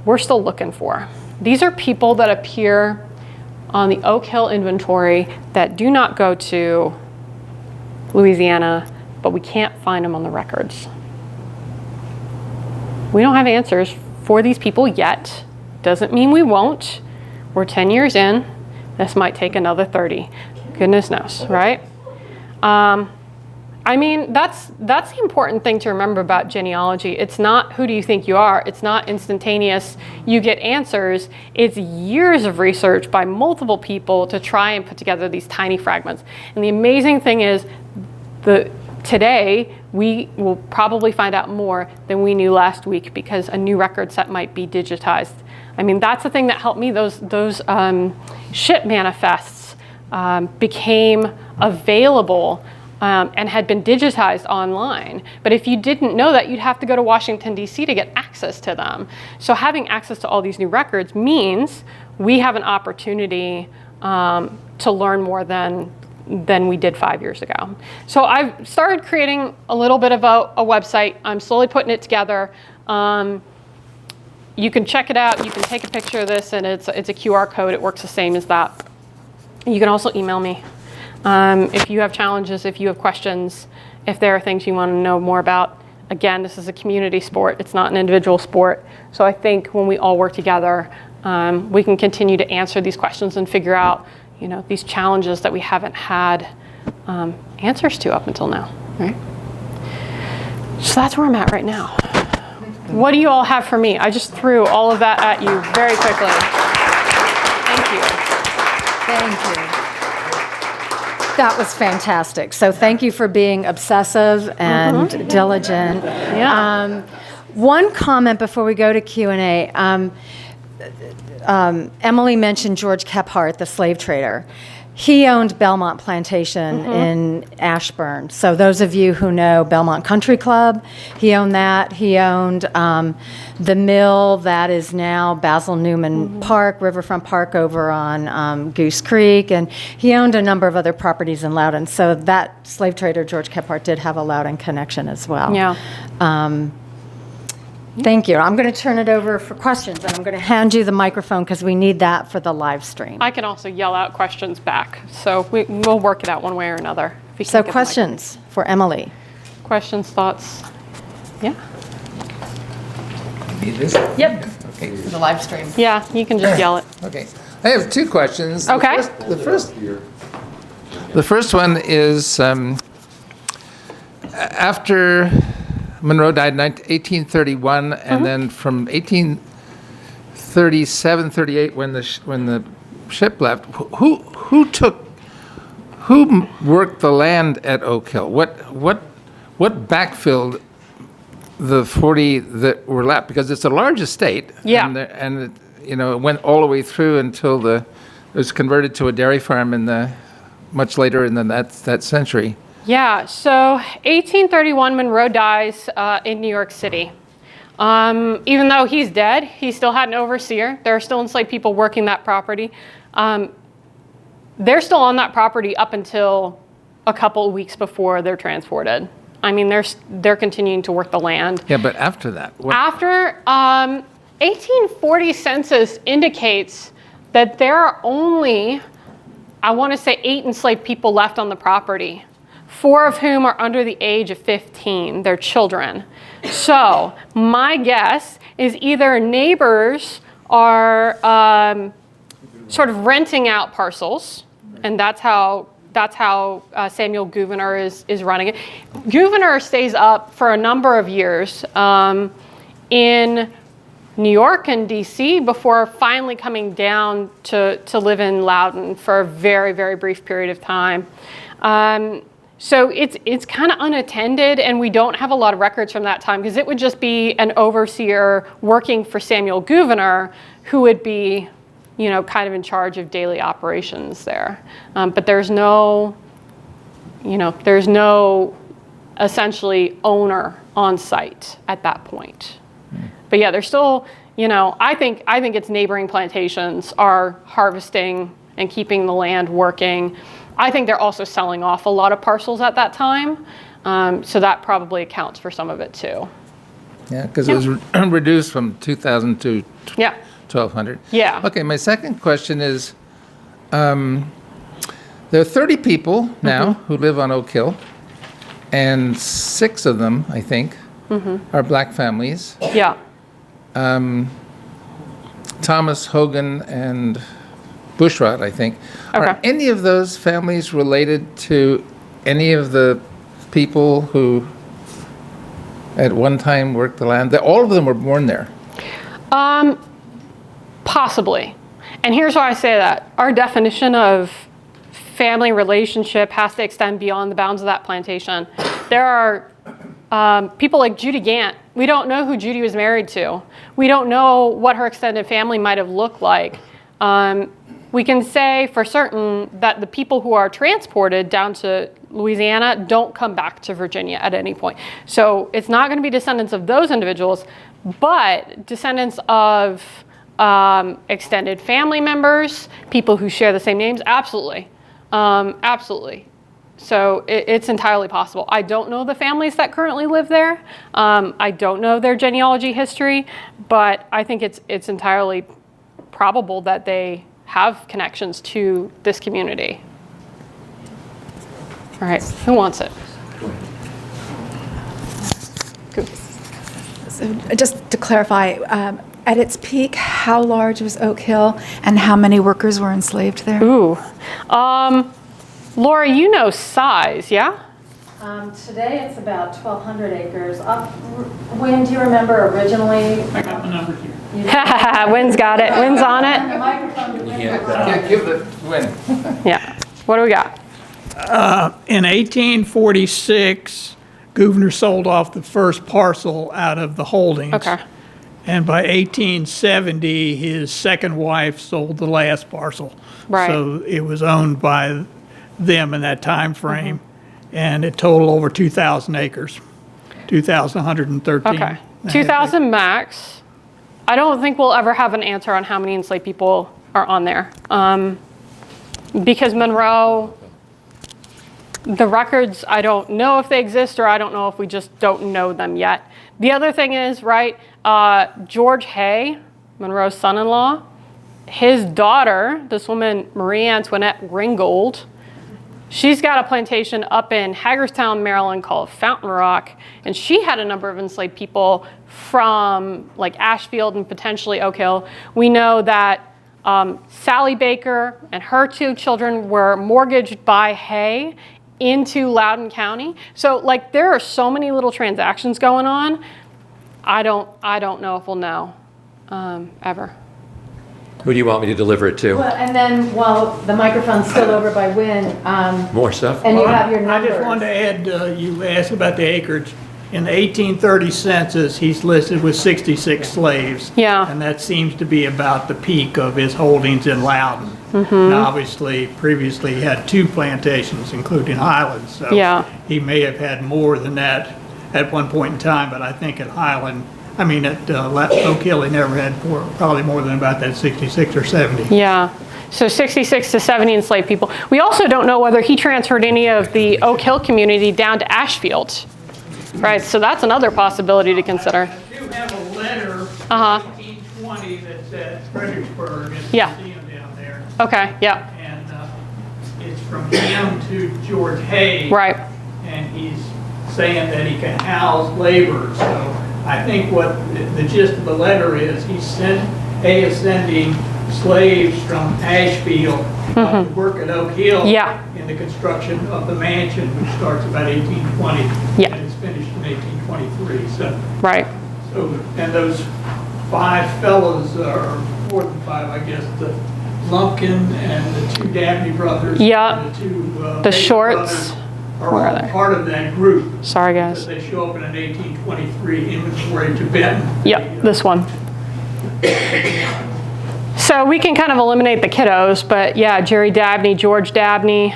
we're still looking for. These are people that appear on the Oak Hill inventory that do not go to Louisiana, but we can't find them on the records. We don't have answers for these people yet. Doesn't mean we won't. We're 10 years in. This might take another 30. Goodness knows, right? I mean, that's the important thing to remember about genealogy. It's not who do you think you are. It's not instantaneous. You get answers. It's years of research by multiple people to try and put together these tiny fragments. And the amazing thing is, today we will probably find out more than we knew last week because a new record set might be digitized. I mean, that's the thing that helped me. Those ship manifests became available and had been digitized online. But if you didn't know that, you'd have to go to Washington, D.C. to get access to them. So having access to all these new records means we have an opportunity to learn more than we did 5 years ago. So I've started creating a little bit of a website. I'm slowly putting it together. You can check it out. You can take a picture of this, and it's a QR code. It works the same as that. You can also email me if you have challenges, if you have questions, if there are things you want to know more about. Again, this is a community sport. It's not an individual sport. So I think when we all work together, we can continue to answer these questions and figure out, these challenges that we haven't had answers to up until now, right? So that's where I'm at right now. What do you all have for me? I just threw all of that at you very quickly. Thank you. Thank you. That was fantastic. So thank you for being obsessive and diligent. Yeah. One comment before we go to Q&A. Emily mentioned George Kephart, the slave trader. He owned Belmont Plantation in Ashburn. So those of you who know Belmont Country Club, he owned that. He owned the mill that is now Basil Newman Park, Riverfront Park over on Goose Creek. And he owned a number of other properties in Loudoun. So that slave trader, George Kephart, did have a Loudoun connection as well. Yeah. Thank you. I'm going to turn it over for questions, and I'm going to hand you the microphone because we need that for the live stream. I can also yell out questions back. So we'll work it out one way or another. If you So can't get the questions for Emily. mic. Questions, thoughts? Yeah? Need this? Yep. Okay. The live stream. Yeah, you can just yell it. Okay. I have two questions. Okay. The first one is after Monroe died in 1831, and then from 1837, 38, when the ship left, who worked the land at Oak Hill? What backfilled the 40 that were left? Because it's a large estate. Yeah. And it, it went all the way through until it was converted to a dairy farm much later in that century. Yeah, so 1831, Monroe dies in New York City. Even though he's dead, he still had an overseer. There are still enslaved people working that property. They're still on that property up until a couple of weeks before they're transported. I mean, they're continuing to work the land. Yeah, but after that? After 1840 census indicates that there are only, I want to say, 8 enslaved people left on the property. 4 of whom are under the age of 15. They're children. So my guess is either neighbors are sort of renting out parcels, and that's how Samuel Gouverneur is running it. Gouverneur stays up for a number of years in New York and D.C. before finally coming down to live in Loudoun for a very, very brief period of time. So it's kind of unattended, and we don't have a lot of records from that time because it would just be an overseer working for Samuel Gouverneur who would be, kind of in charge of daily operations there. But there's no essentially owner on site at that point. But yeah, there's still, I think its neighboring plantations are harvesting and keeping the land working. I think they're also selling off a lot of parcels at that time, so that probably accounts for some of it too. Yeah, because it was reduced from 2,000 to 1,200. Yeah. Okay, my second question is, there are 30 people now who live on Oak Hill, and 6 of them, I think, are black families. Yeah. Thomas, Hogan, and Bushrod, I think. Okay. Are any of those families related to any of the people who at one time worked the land? All of them were born there. Possibly. And here's why I say that. Our definition of family relationship has to extend beyond the bounds of that plantation. There are people like Judy Gantt. We don't know who Judy was married to. We don't know what her extended family might have looked like. We can say for certain that the people who are transported down to Louisiana don't come back to Virginia at any point. So it's not going to be descendants of those individuals, but descendants of extended family members, people who share the same names? Absolutely. Absolutely. So it's entirely possible. I don't know the families that currently live there. I don't know their genealogy history, but I think it's entirely probable that they have connections to this community. All right, who wants it? Good. So just to clarify, at its peak, how large was Oak Hill and how many workers were enslaved there? Ooh. Laura, you know size, yeah? Today it's about 1,200 acres. Wynn, do you remember originally? I got the number here. Wynn's got it. Wynn's on The it. microphone to Wynn. Yeah, give the win. Yeah. What do we got? In 1846, Gouverneur sold off the first parcel out of the holdings. Okay. And by 1870, his second wife sold the last parcel. Right. So it was owned by them in that time frame, and it totaled over 2,000 acres, 2,113. Okay. 2,000 max. I don't think we'll ever have an answer on how many enslaved people are on there. Because Monroe, the records, I don't know if they exist or I don't know if we just don't know them yet. The other thing is, right, George Hay, Monroe's son-in-law, his daughter, this woman, Marie Antoinette Ringgold, she's got a plantation up in Hagerstown, Maryland called Fountain Rock, and she had a number of enslaved people from like Ashfield and potentially Oak Hill. We know that Sally Baker and her 2 children were mortgaged by Hay into Loudoun County. So like there are so many little transactions going on. I don't know if we'll know ever. Who do you want me to deliver it to? Well, and then while the microphone's still over by Wynn, More stuff? and you have your I numbers. just wanted to add, you asked about the acreage. In the 1830 census, he's listed with 66 slaves. Yeah. And that seems to be about the peak of his holdings in Loudoun. Mm-hmm. Now, obviously, previously he had 2 plantations, including Highlands. So Yeah. he may have had more than that at one point in time, but I think at Oak Hill, he never had probably more than about that 66 or 70. Yeah. So 66 to 70 enslaved people. We also don't know whether he transferred any of the Oak Hill community down to Ashfield. Right, so that's another possibility to consider. I do have a letter from Uh-huh. 1820 that's at Fredericksburg. It's Yeah. a museum down there. Okay, yeah, And it's from him to George Hay. right. And he's saying that he can house laborers. So I think what the gist of the letter is, Hay is sending slaves from Ashfield to work at Oak Hill. Yeah. In the construction of the mansion, which starts about 1820. Yeah. And it's finished in 1823. Right. So, and those 5 fellows, or more than 5, I guess, the Lumpkin and the 2 Dabney brothers. Yeah. And the 2 The Baker Shorts. brothers are Where are all they? part of that group. Sorry, Because guys. they show up in an 1823 inventory to Benton. Yep, this one. So we can kind of eliminate the kiddos, but yeah, Jerry Dabney, George Dabney.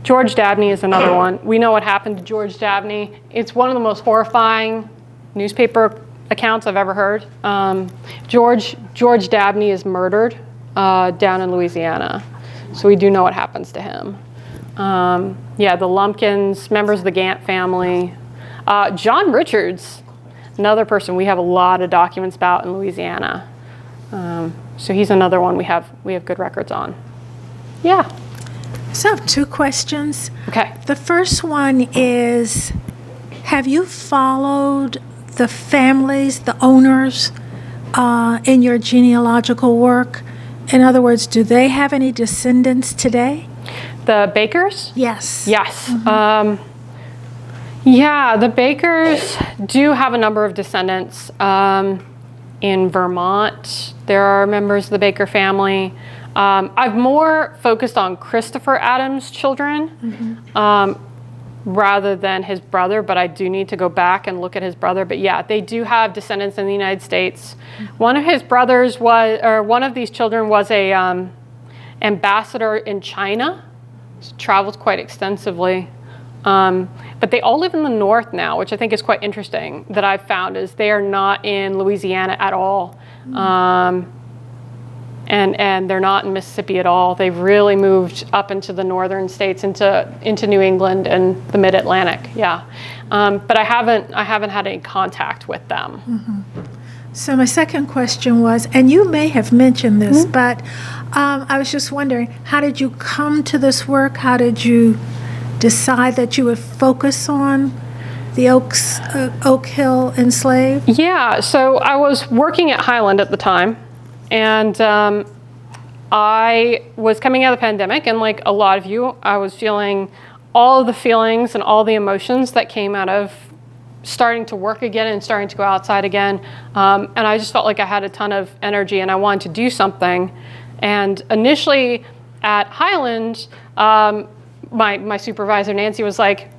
George Dabney is another one. We know what happened to George Dabney. It's one of the most horrifying newspaper accounts I've ever heard. George Dabney is murdered down in Louisiana. So we do know what happens to him. Yeah, the Lumpkins, members of the Gantts family. John Richards, another person we have a lot of documents about in Louisiana. So he's another one we have good records on. Yeah. So I have 2 questions. Okay. The first one is, have you followed the families, the owners, in your genealogical work? In other words, do they have any descendants today? The Bakers? Yes. Yes. Yeah, the Bakers do have a number of descendants. In Vermont, there are members of the Baker family. I've more focused on Christopher Adams' children rather than his brother, but I do need to go back and look at his brother. But yeah, they do have descendants in the United States. One of his brothers one of these children was a ambassador in China. He's traveled quite extensively. But they all live in the north now, which I think is quite interesting that I've found is they are not in Louisiana at all. And they're not in Mississippi at all. They've really moved up into the northern states, into New England and the Mid-Atlantic. Yeah, but I haven't had any contact with them. So my second question was, and you may have mentioned this, but I was just wondering, how did you come to this work? How did you decide that you would focus on the Oak Hill enslaved? Yeah, so I was working at Highland at the time, and I was coming out of the pandemic, and like a lot of you, I was feeling all of the feelings and all the emotions that came out of starting to work again and starting to go outside again. And I just felt like I had a ton of energy and I wanted to do something. And initially at Highland, my supervisor, Nancy, was like,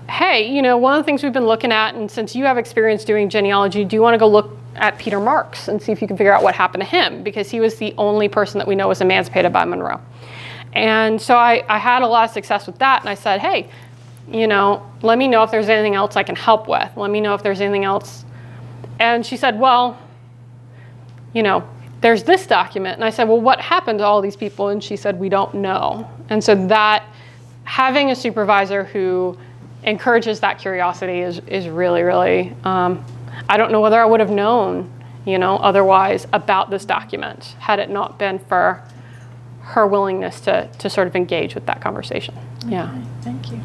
hey, you know, one of the things we've been looking at, and since you have experience doing genealogy, do you want to go look at Peter Marks and see if you can figure out what happened to him? Because he was the only person that we know was emancipated by Monroe. And so I had a lot of success with that. And I said, hey, you know, let me know if there's anything else I can help with. Let me know if there's anything else. And she said, well, you know, there's this document. And I said, well, what happened to all these people? And she said, we don't know. And so that having a supervisor who encourages that curiosity is really, really, I don't know whether I would have known, you know, otherwise about this document had it not been for her willingness to sort of engage with that conversation. Yeah. Okay, thank you.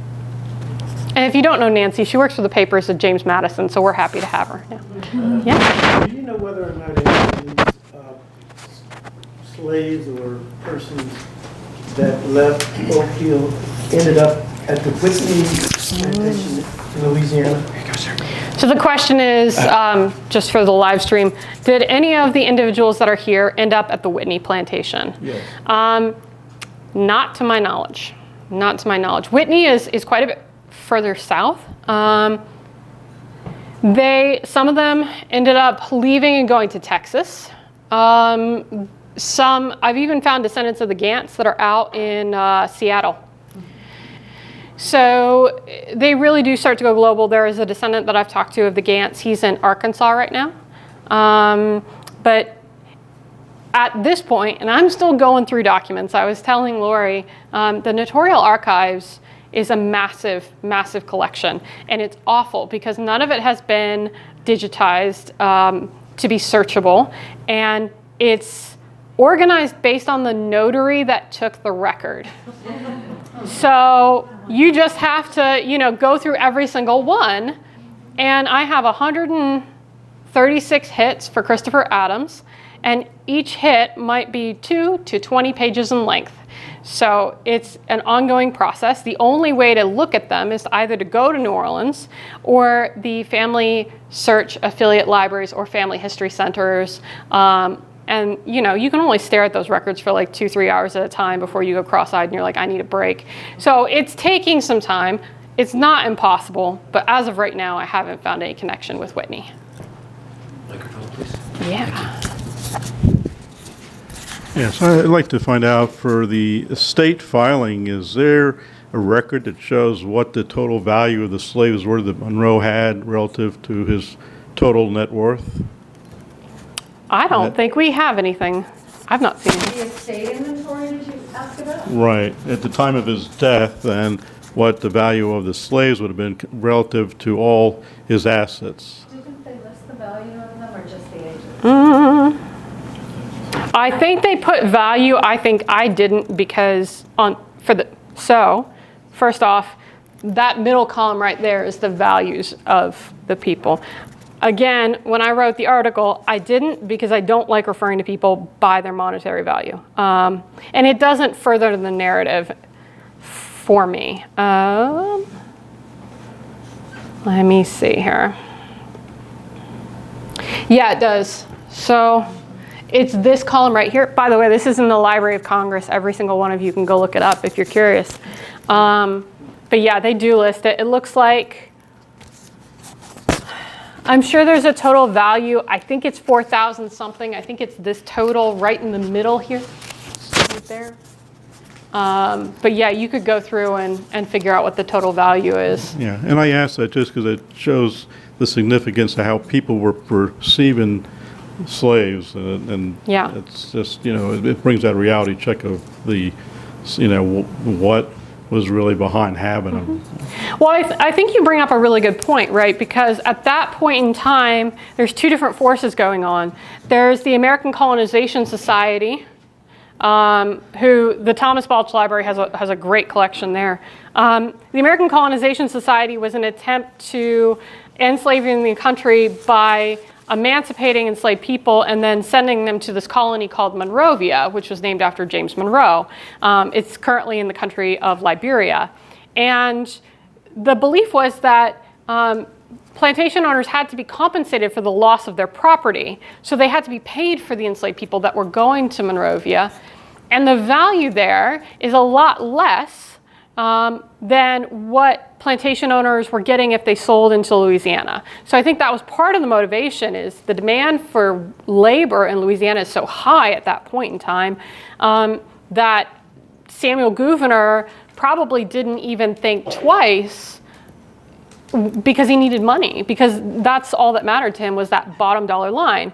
And if you don't know Nancy, she works for the papers of James Madison, so we're happy to have her. Yeah. Yeah. Do you know whether or not any of these slaves or persons that left Oak Hill ended up at the Whitney plantation in Louisiana? So the question is, just for the live stream, did any of the individuals that are here end up at the Whitney plantation? Yes. Not to my knowledge. Not to my knowledge. Whitney is quite a bit further south. Some of them ended up leaving and going to Texas. I've even found descendants of the Gantts that are out in Seattle. So they really do start to go global. There is a descendant that I've talked to of the Gantts. He's in Arkansas right now. But at this point, and I'm still going through documents, I was telling Lori, the Notarial Archives is a massive, massive collection. And it's awful because none of it has been digitized to be searchable. And it's organized based on the notary that took the record. So you just have to, you know, go through every single one. And I have 136 hits for Christopher Adams, and each hit might be 2 to 20 pages in length. So it's an ongoing process. The only way to look at them is either to go to New Orleans or the family search affiliate libraries or family history centers. And you know, you can only stare at those records for like 2-3 hours at a time before you go cross-eyed and you're like, I need a break. So it's taking some time. It's not impossible, but as of right now, I haven't found any connection with Whitney. Microphone, please. Yeah. Yes, I'd like to find out for the estate filing, is there a record that shows what the total value of the slaves were that Monroe had relative to his total net worth? I don't think we have anything. I've not seen it. The estate inventory, did you ask about? Right, at the time of his death, and what the value of the slaves would have been relative to all his assets. Didn't they list the value of them or just the ages? I think they put value. I think I didn't because so first off, that middle column right there is the values of the people. Again, when I wrote the article, I didn't because I don't like referring to people by their monetary value. And it doesn't further the narrative for me. Let me see here. Yeah, it does. So it's this column right here. By the way, this is in the Library of Congress. Every single one of you can go look it up if you're curious. But yeah, they do list it. It looks like, I'm sure there's a total value. I think it's 4,000 something. I think it's this total right in the middle here, right there. But yeah, you could go through and figure out what the total value is. Yeah, and I ask that just because it shows the significance of how people were perceiving slaves, and Yeah. it's just, it brings that reality check of the, what was really behind having them. Well, I think you bring up a really good point, right? Because at that point in time, there's two different forces going on. There's the American Colonization Society, who the Thomas Balch Library has a great collection there. The American Colonization Society was an attempt to enslave the country by emancipating enslaved people and then sending them to this colony called Monrovia, which was named after James Monroe. It's currently in the country of Liberia. And the belief was that plantation owners had to be compensated for the loss of their property. So they had to be paid for the enslaved people that were going to Monrovia. And the value there is a lot less than what plantation owners were getting if they sold into Louisiana. So I think that was part of the motivation, is the demand for labor in Louisiana is so high at that point in time that Samuel Gouverneur probably didn't even think twice, because he needed money, because that's all that mattered to him, was that bottom dollar line.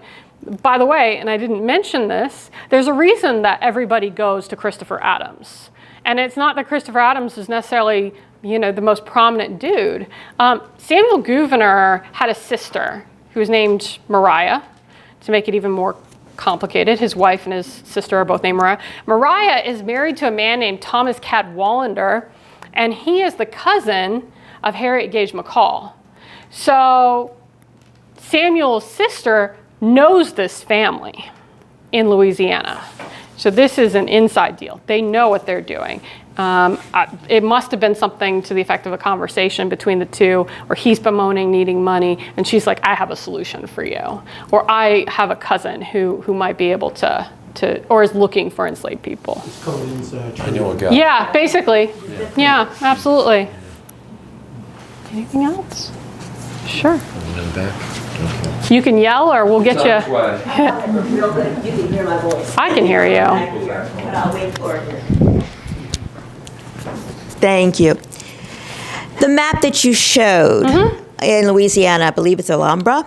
By the way, and I didn't mention this, there's a reason that everybody goes to Christopher Adams. And it's not that Christopher Adams is necessarily, the most prominent dude. Samuel Gouverneur had a sister who was named Mariah. To make it even more complicated, his wife and his sister are both named Mariah. Mariah is married to a man named Thomas Cadwallader, and he is the cousin of Harriet Gage McCall. So Samuel's sister knows this family in Louisiana. So this is an inside deal. They know what they're doing. It must have been something to the effect of a conversation between the two, where he's bemoaning needing money, and she's like, I have a solution for you. Or I have a cousin who might be able to or is looking for enslaved people. It's called inside I know a guy. Yeah, basically. Yeah, absolutely. Anything else? Sure. In the back. Okay. You can yell, or we'll get you. Real good. You can hear my voice. I can hear you. But I'll wait for it. Thank you. The map that you showed in Louisiana, I believe it's Alhambra,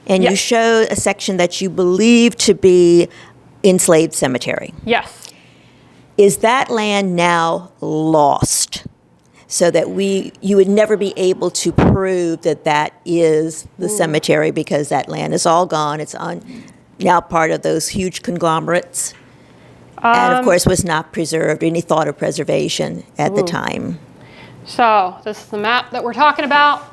and you Yes. showed a section that you believe to be enslaved cemetery. Yes. Is that land now lost? So that you would never be able to prove that that is the cemetery, because that land is all gone. It's now part of those huge conglomerates. And of course was not preserved, any thought of preservation at the time. So this is the map that we're talking about.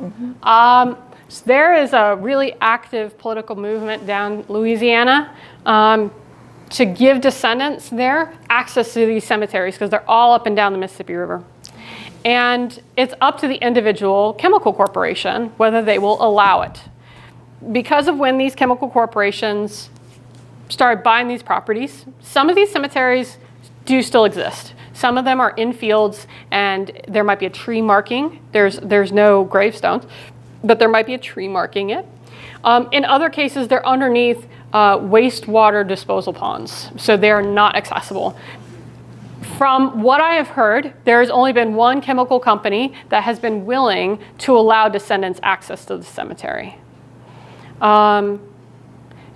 So there is a really active political movement down Louisiana to give descendants there access to these cemeteries, because they're all up and down the Mississippi River. And it's up to the individual chemical corporation whether they will allow it. Because of when these chemical corporations started buying these properties, some of these cemeteries do still exist. Some of them are in fields, and there might be a tree marking. There's no gravestones, but there might be a tree marking it. In other cases, they're underneath wastewater disposal ponds, so they're not accessible. From what I have heard, there has only been one chemical company that has been willing to allow descendants access to the cemetery.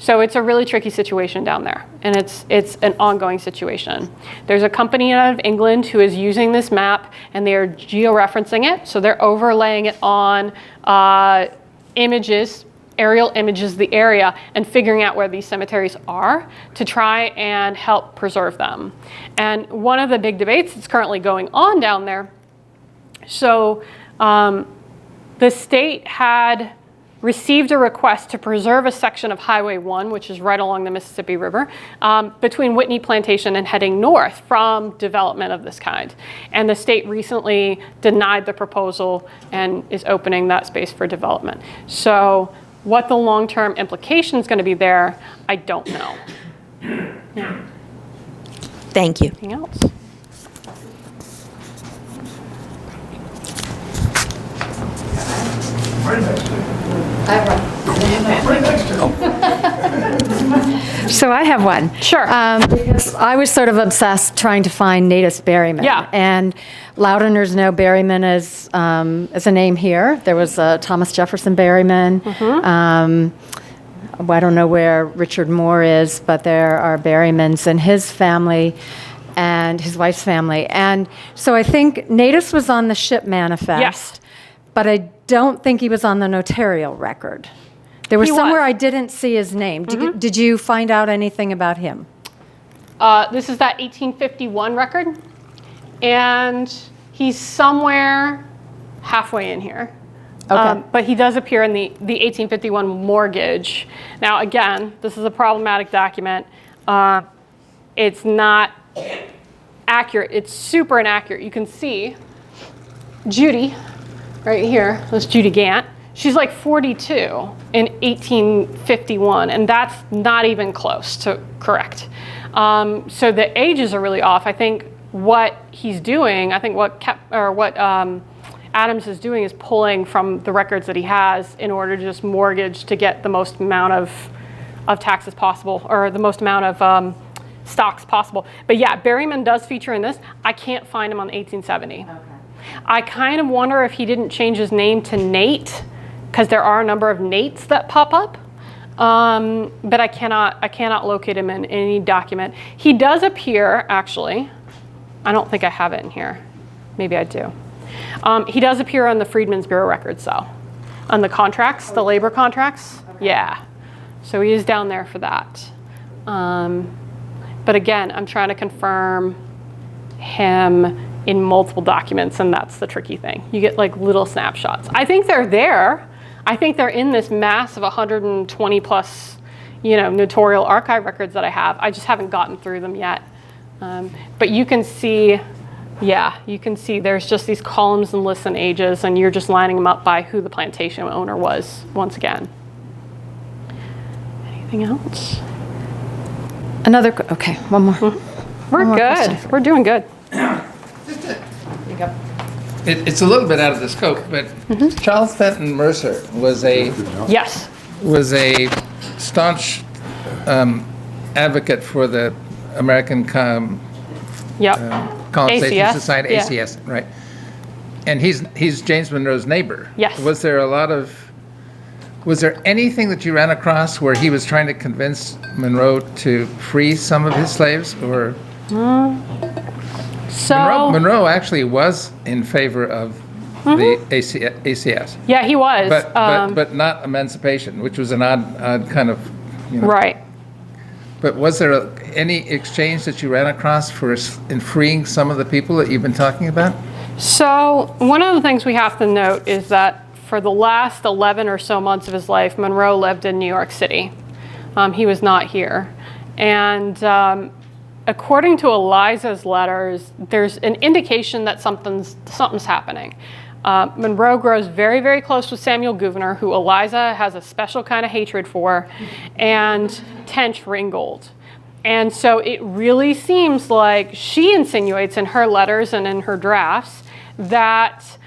So it's a really tricky situation down there, and it's an ongoing situation. There's a company out of England who is using this map, and they are georeferencing it, so they're overlaying it on images, aerial images of the area, and figuring out where these cemeteries are to try and help preserve them. And one of the big debates that's currently going on down there, so the state had received a request to preserve a section of Highway 1, which is right along the Mississippi River, between Whitney Plantation and heading north from development of this kind. And the state recently denied the proposal and is opening that space for development. So what the long-term implication is going to be there, I don't know. Yeah. Thank you. Anything else? So I have one. Sure. Because I was sort of obsessed trying to find native Berryman. Yeah. And Loudouners know Berryman as a name here. There was Thomas Jefferson Berryman. I don't know where Richard Moore is, but there are Berrymans and his family and his wife's family. And so I think Natus was on the ship manifest, Yes. but I don't think he was on the notarial record. There was He somewhere was. I didn't see his name. Did you find out anything about him? This is that 1851 record, and he's somewhere halfway in here. Okay. But he does appear in the 1851 mortgage. Now, again, this is a problematic document. It's not accurate. It's super inaccurate. You can see Judy right here. That's Judy Gantt. She's like 42 in 1851, and that's not even close to correct. So the ages are really off. I think what he's doing, I think what Adams is doing is pulling from the records that he has in order to just mortgage to get the most amount of taxes possible, or the most amount of stocks possible. But yeah, Berryman does feature in this. I can't find him on 1870. Okay. I kind of wonder if he didn't change his name to Nate, because there are a number of Nates that pop up. But I cannot locate him in any document. He does appear, actually. I don't think I have it in here. Maybe I do. He does appear on the Freedmen's Bureau records, though. On the contracts, the labor contracts. Okay. Yeah. So he is down there for that. But again, I'm trying to confirm him in multiple documents, and that's the tricky thing. You get like little snapshots. I think they're there. I think they're in this mass of 120 plus, notarial archive records that I have. I just haven't gotten through them yet. But you can see, there's just these columns and lists and ages, and you're just lining them up by who the plantation owner was, once again. Anything else? Okay, one more. We're more good. question. We're doing good. It's a little bit out of the scope, but Charles Fenton Mercer was a Yes. staunch advocate for the American Yep. Colonization ACS, Society, yeah. ACS, right? And he's James Monroe's neighbor. Yes. Was there anything that you ran across where he was trying to convince Monroe to free some of his slaves, or? So Monroe actually was in favor of the ACS. yeah, he was. But not emancipation, which was an odd kind of, Right. But was there any exchange that you ran across in freeing some of the people that you've been talking about? So one of the things we have to note is that for the last 11 or so months of his life, Monroe lived in New York City. He was not here. And according to Eliza's letters, there's an indication that something's happening. Monroe grows very, very close with Samuel Gouverneur, who Eliza has a special kind of hatred for, and Tench Ringgold. And so it really seems like she insinuates in her letters and in her drafts that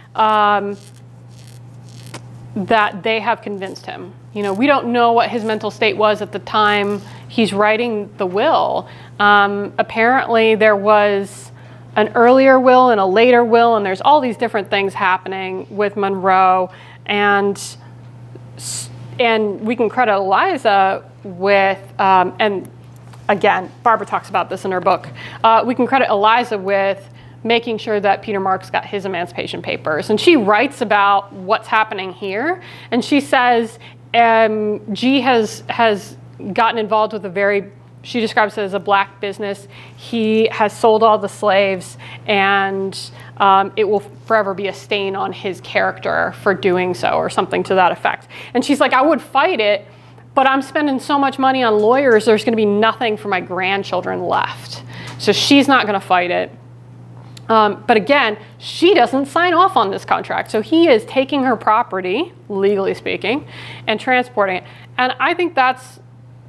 that they have convinced him. We don't know what his mental state was at the time he's writing the will. Apparently there was an earlier will and a later will, and there's all these different things happening with Monroe, and we can credit Eliza with, and again, Barbara talks about this in her book, we can credit Eliza with making sure that Peter Marks got his emancipation papers. And she writes about what's happening here, and she says G has gotten involved with she describes it as a black business. He has sold all the slaves, and it will forever be a stain on his character for doing so, or something to that effect. And she's like, I would fight it, but I'm spending so much money on lawyers, there's gonna be nothing for my grandchildren left. So she's not gonna fight it. But again, she doesn't sign off on this contract. So he is taking her property, legally speaking, and transporting it. And I think that's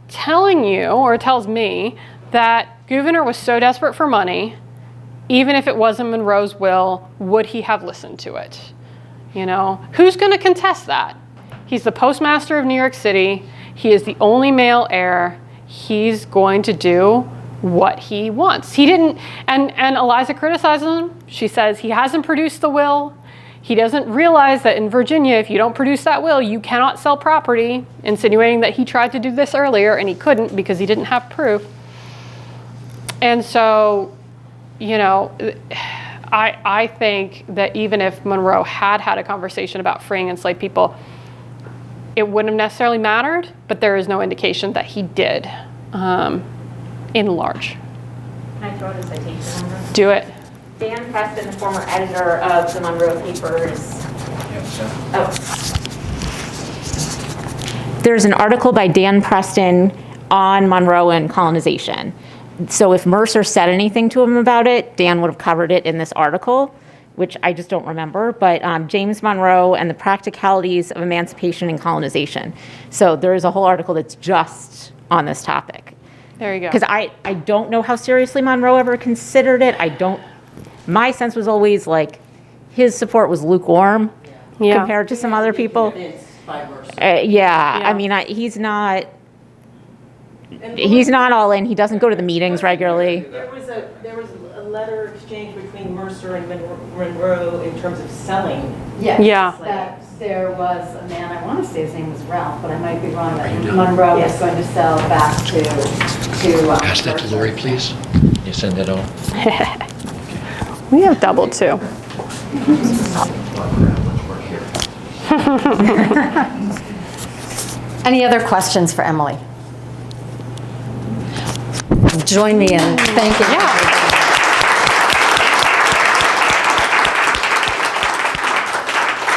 telling you, or tells me, that Gouverneur was so desperate for money, even if it wasn't Monroe's will, would he have listened to it? Who's going to contest that? He's the postmaster of New York City. He is the only male heir. He's going to do what he wants. He didn't, and Eliza criticizes him. She says he hasn't produced the will. He doesn't realize that in Virginia, if you don't produce that will, you cannot sell property, insinuating that he tried to do this earlier and he couldn't because he didn't have proof. And so, you know, I think that even if Monroe had had a conversation about freeing enslaved people, it wouldn't have necessarily mattered, but there is no indication that he did, in large. Can I throw in a citation on this? Do it. Dan Preston, the former editor of the Monroe papers. Oh. There's an article by Dan Preston on Monroe and colonization. So if Mercer said anything to him about it, Dan would have covered it in this article, which I just don't remember, but James Monroe and the Practicalities of Emancipation and Colonization. So there is a whole article that's just on this topic. There you go. Because I don't know how seriously Monroe ever considered it. My sense was always like his support was lukewarm compared to some other people. I mean, he's not all in. He doesn't go to the meetings regularly. There was a letter exchange between Mercer and Monroe in terms of selling. Yes. Yeah. That there was a man, I want to say his name was Ralph, but I might be wrong, that Monroe was going to sell back to Pass that to Lori, please. You send that on. We have double too. Any other questions for Emily? Join me in thanking everybody.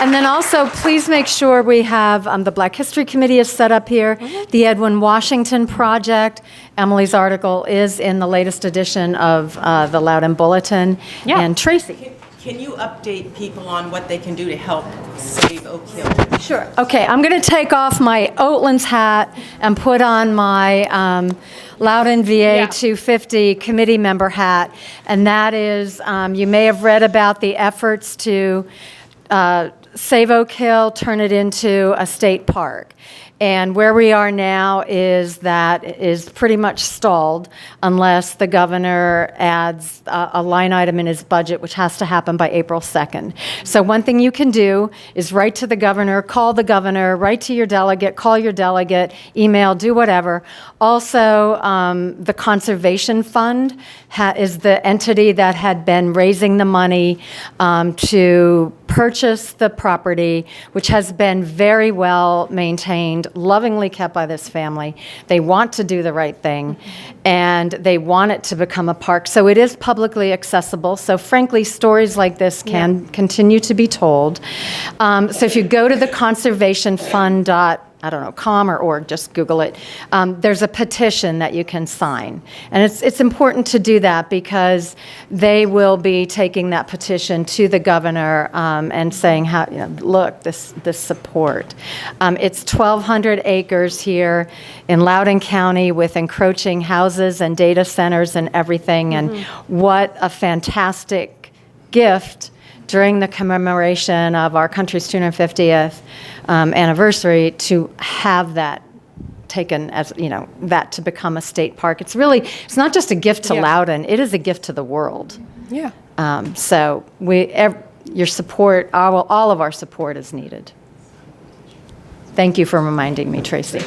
And then also, please make sure we have, the Black History Committee is set up here, the Edwin Washington Project. Emily's article is in the latest edition of the Loudoun Bulletin. Yeah. And Tracy. Can you update people on what they can do to help save Oak Hill? Sure. Okay, I'm going to take off my Oatlands hat and put on my Loudoun VA 250 committee member hat. And that is, you may have read about the efforts to save Oak Hill, turn it into a state park. And where we are now is that it is pretty much stalled unless the governor adds a line item in his budget, which has to happen by April 2nd. So one thing you can do is write to the governor, call the governor, write to your delegate, call your delegate, email, do whatever. Also, the Conservation Fund is the entity that had been raising the money to purchase the property, which has been very well maintained, lovingly kept by this family. They want to do the right thing, and they want it to become a park. So it is publicly accessible. So frankly, stories like this can continue to be told. So if you go to the conservationfund.com or org, just Google it. There's a petition that you can sign. And it's important to do that because they will be taking that petition to the governor and saying, how, look, this support. It's 1,200 acres here in Loudoun County with encroaching houses and data centers and everything. And what a fantastic gift during the commemoration of our country's 250th anniversary to have that taken as, that to become a state park. It's not just a gift to Loudoun, it is a gift to the world. Yeah. So your support, all of our support is needed. Thank you for reminding me, Tracy.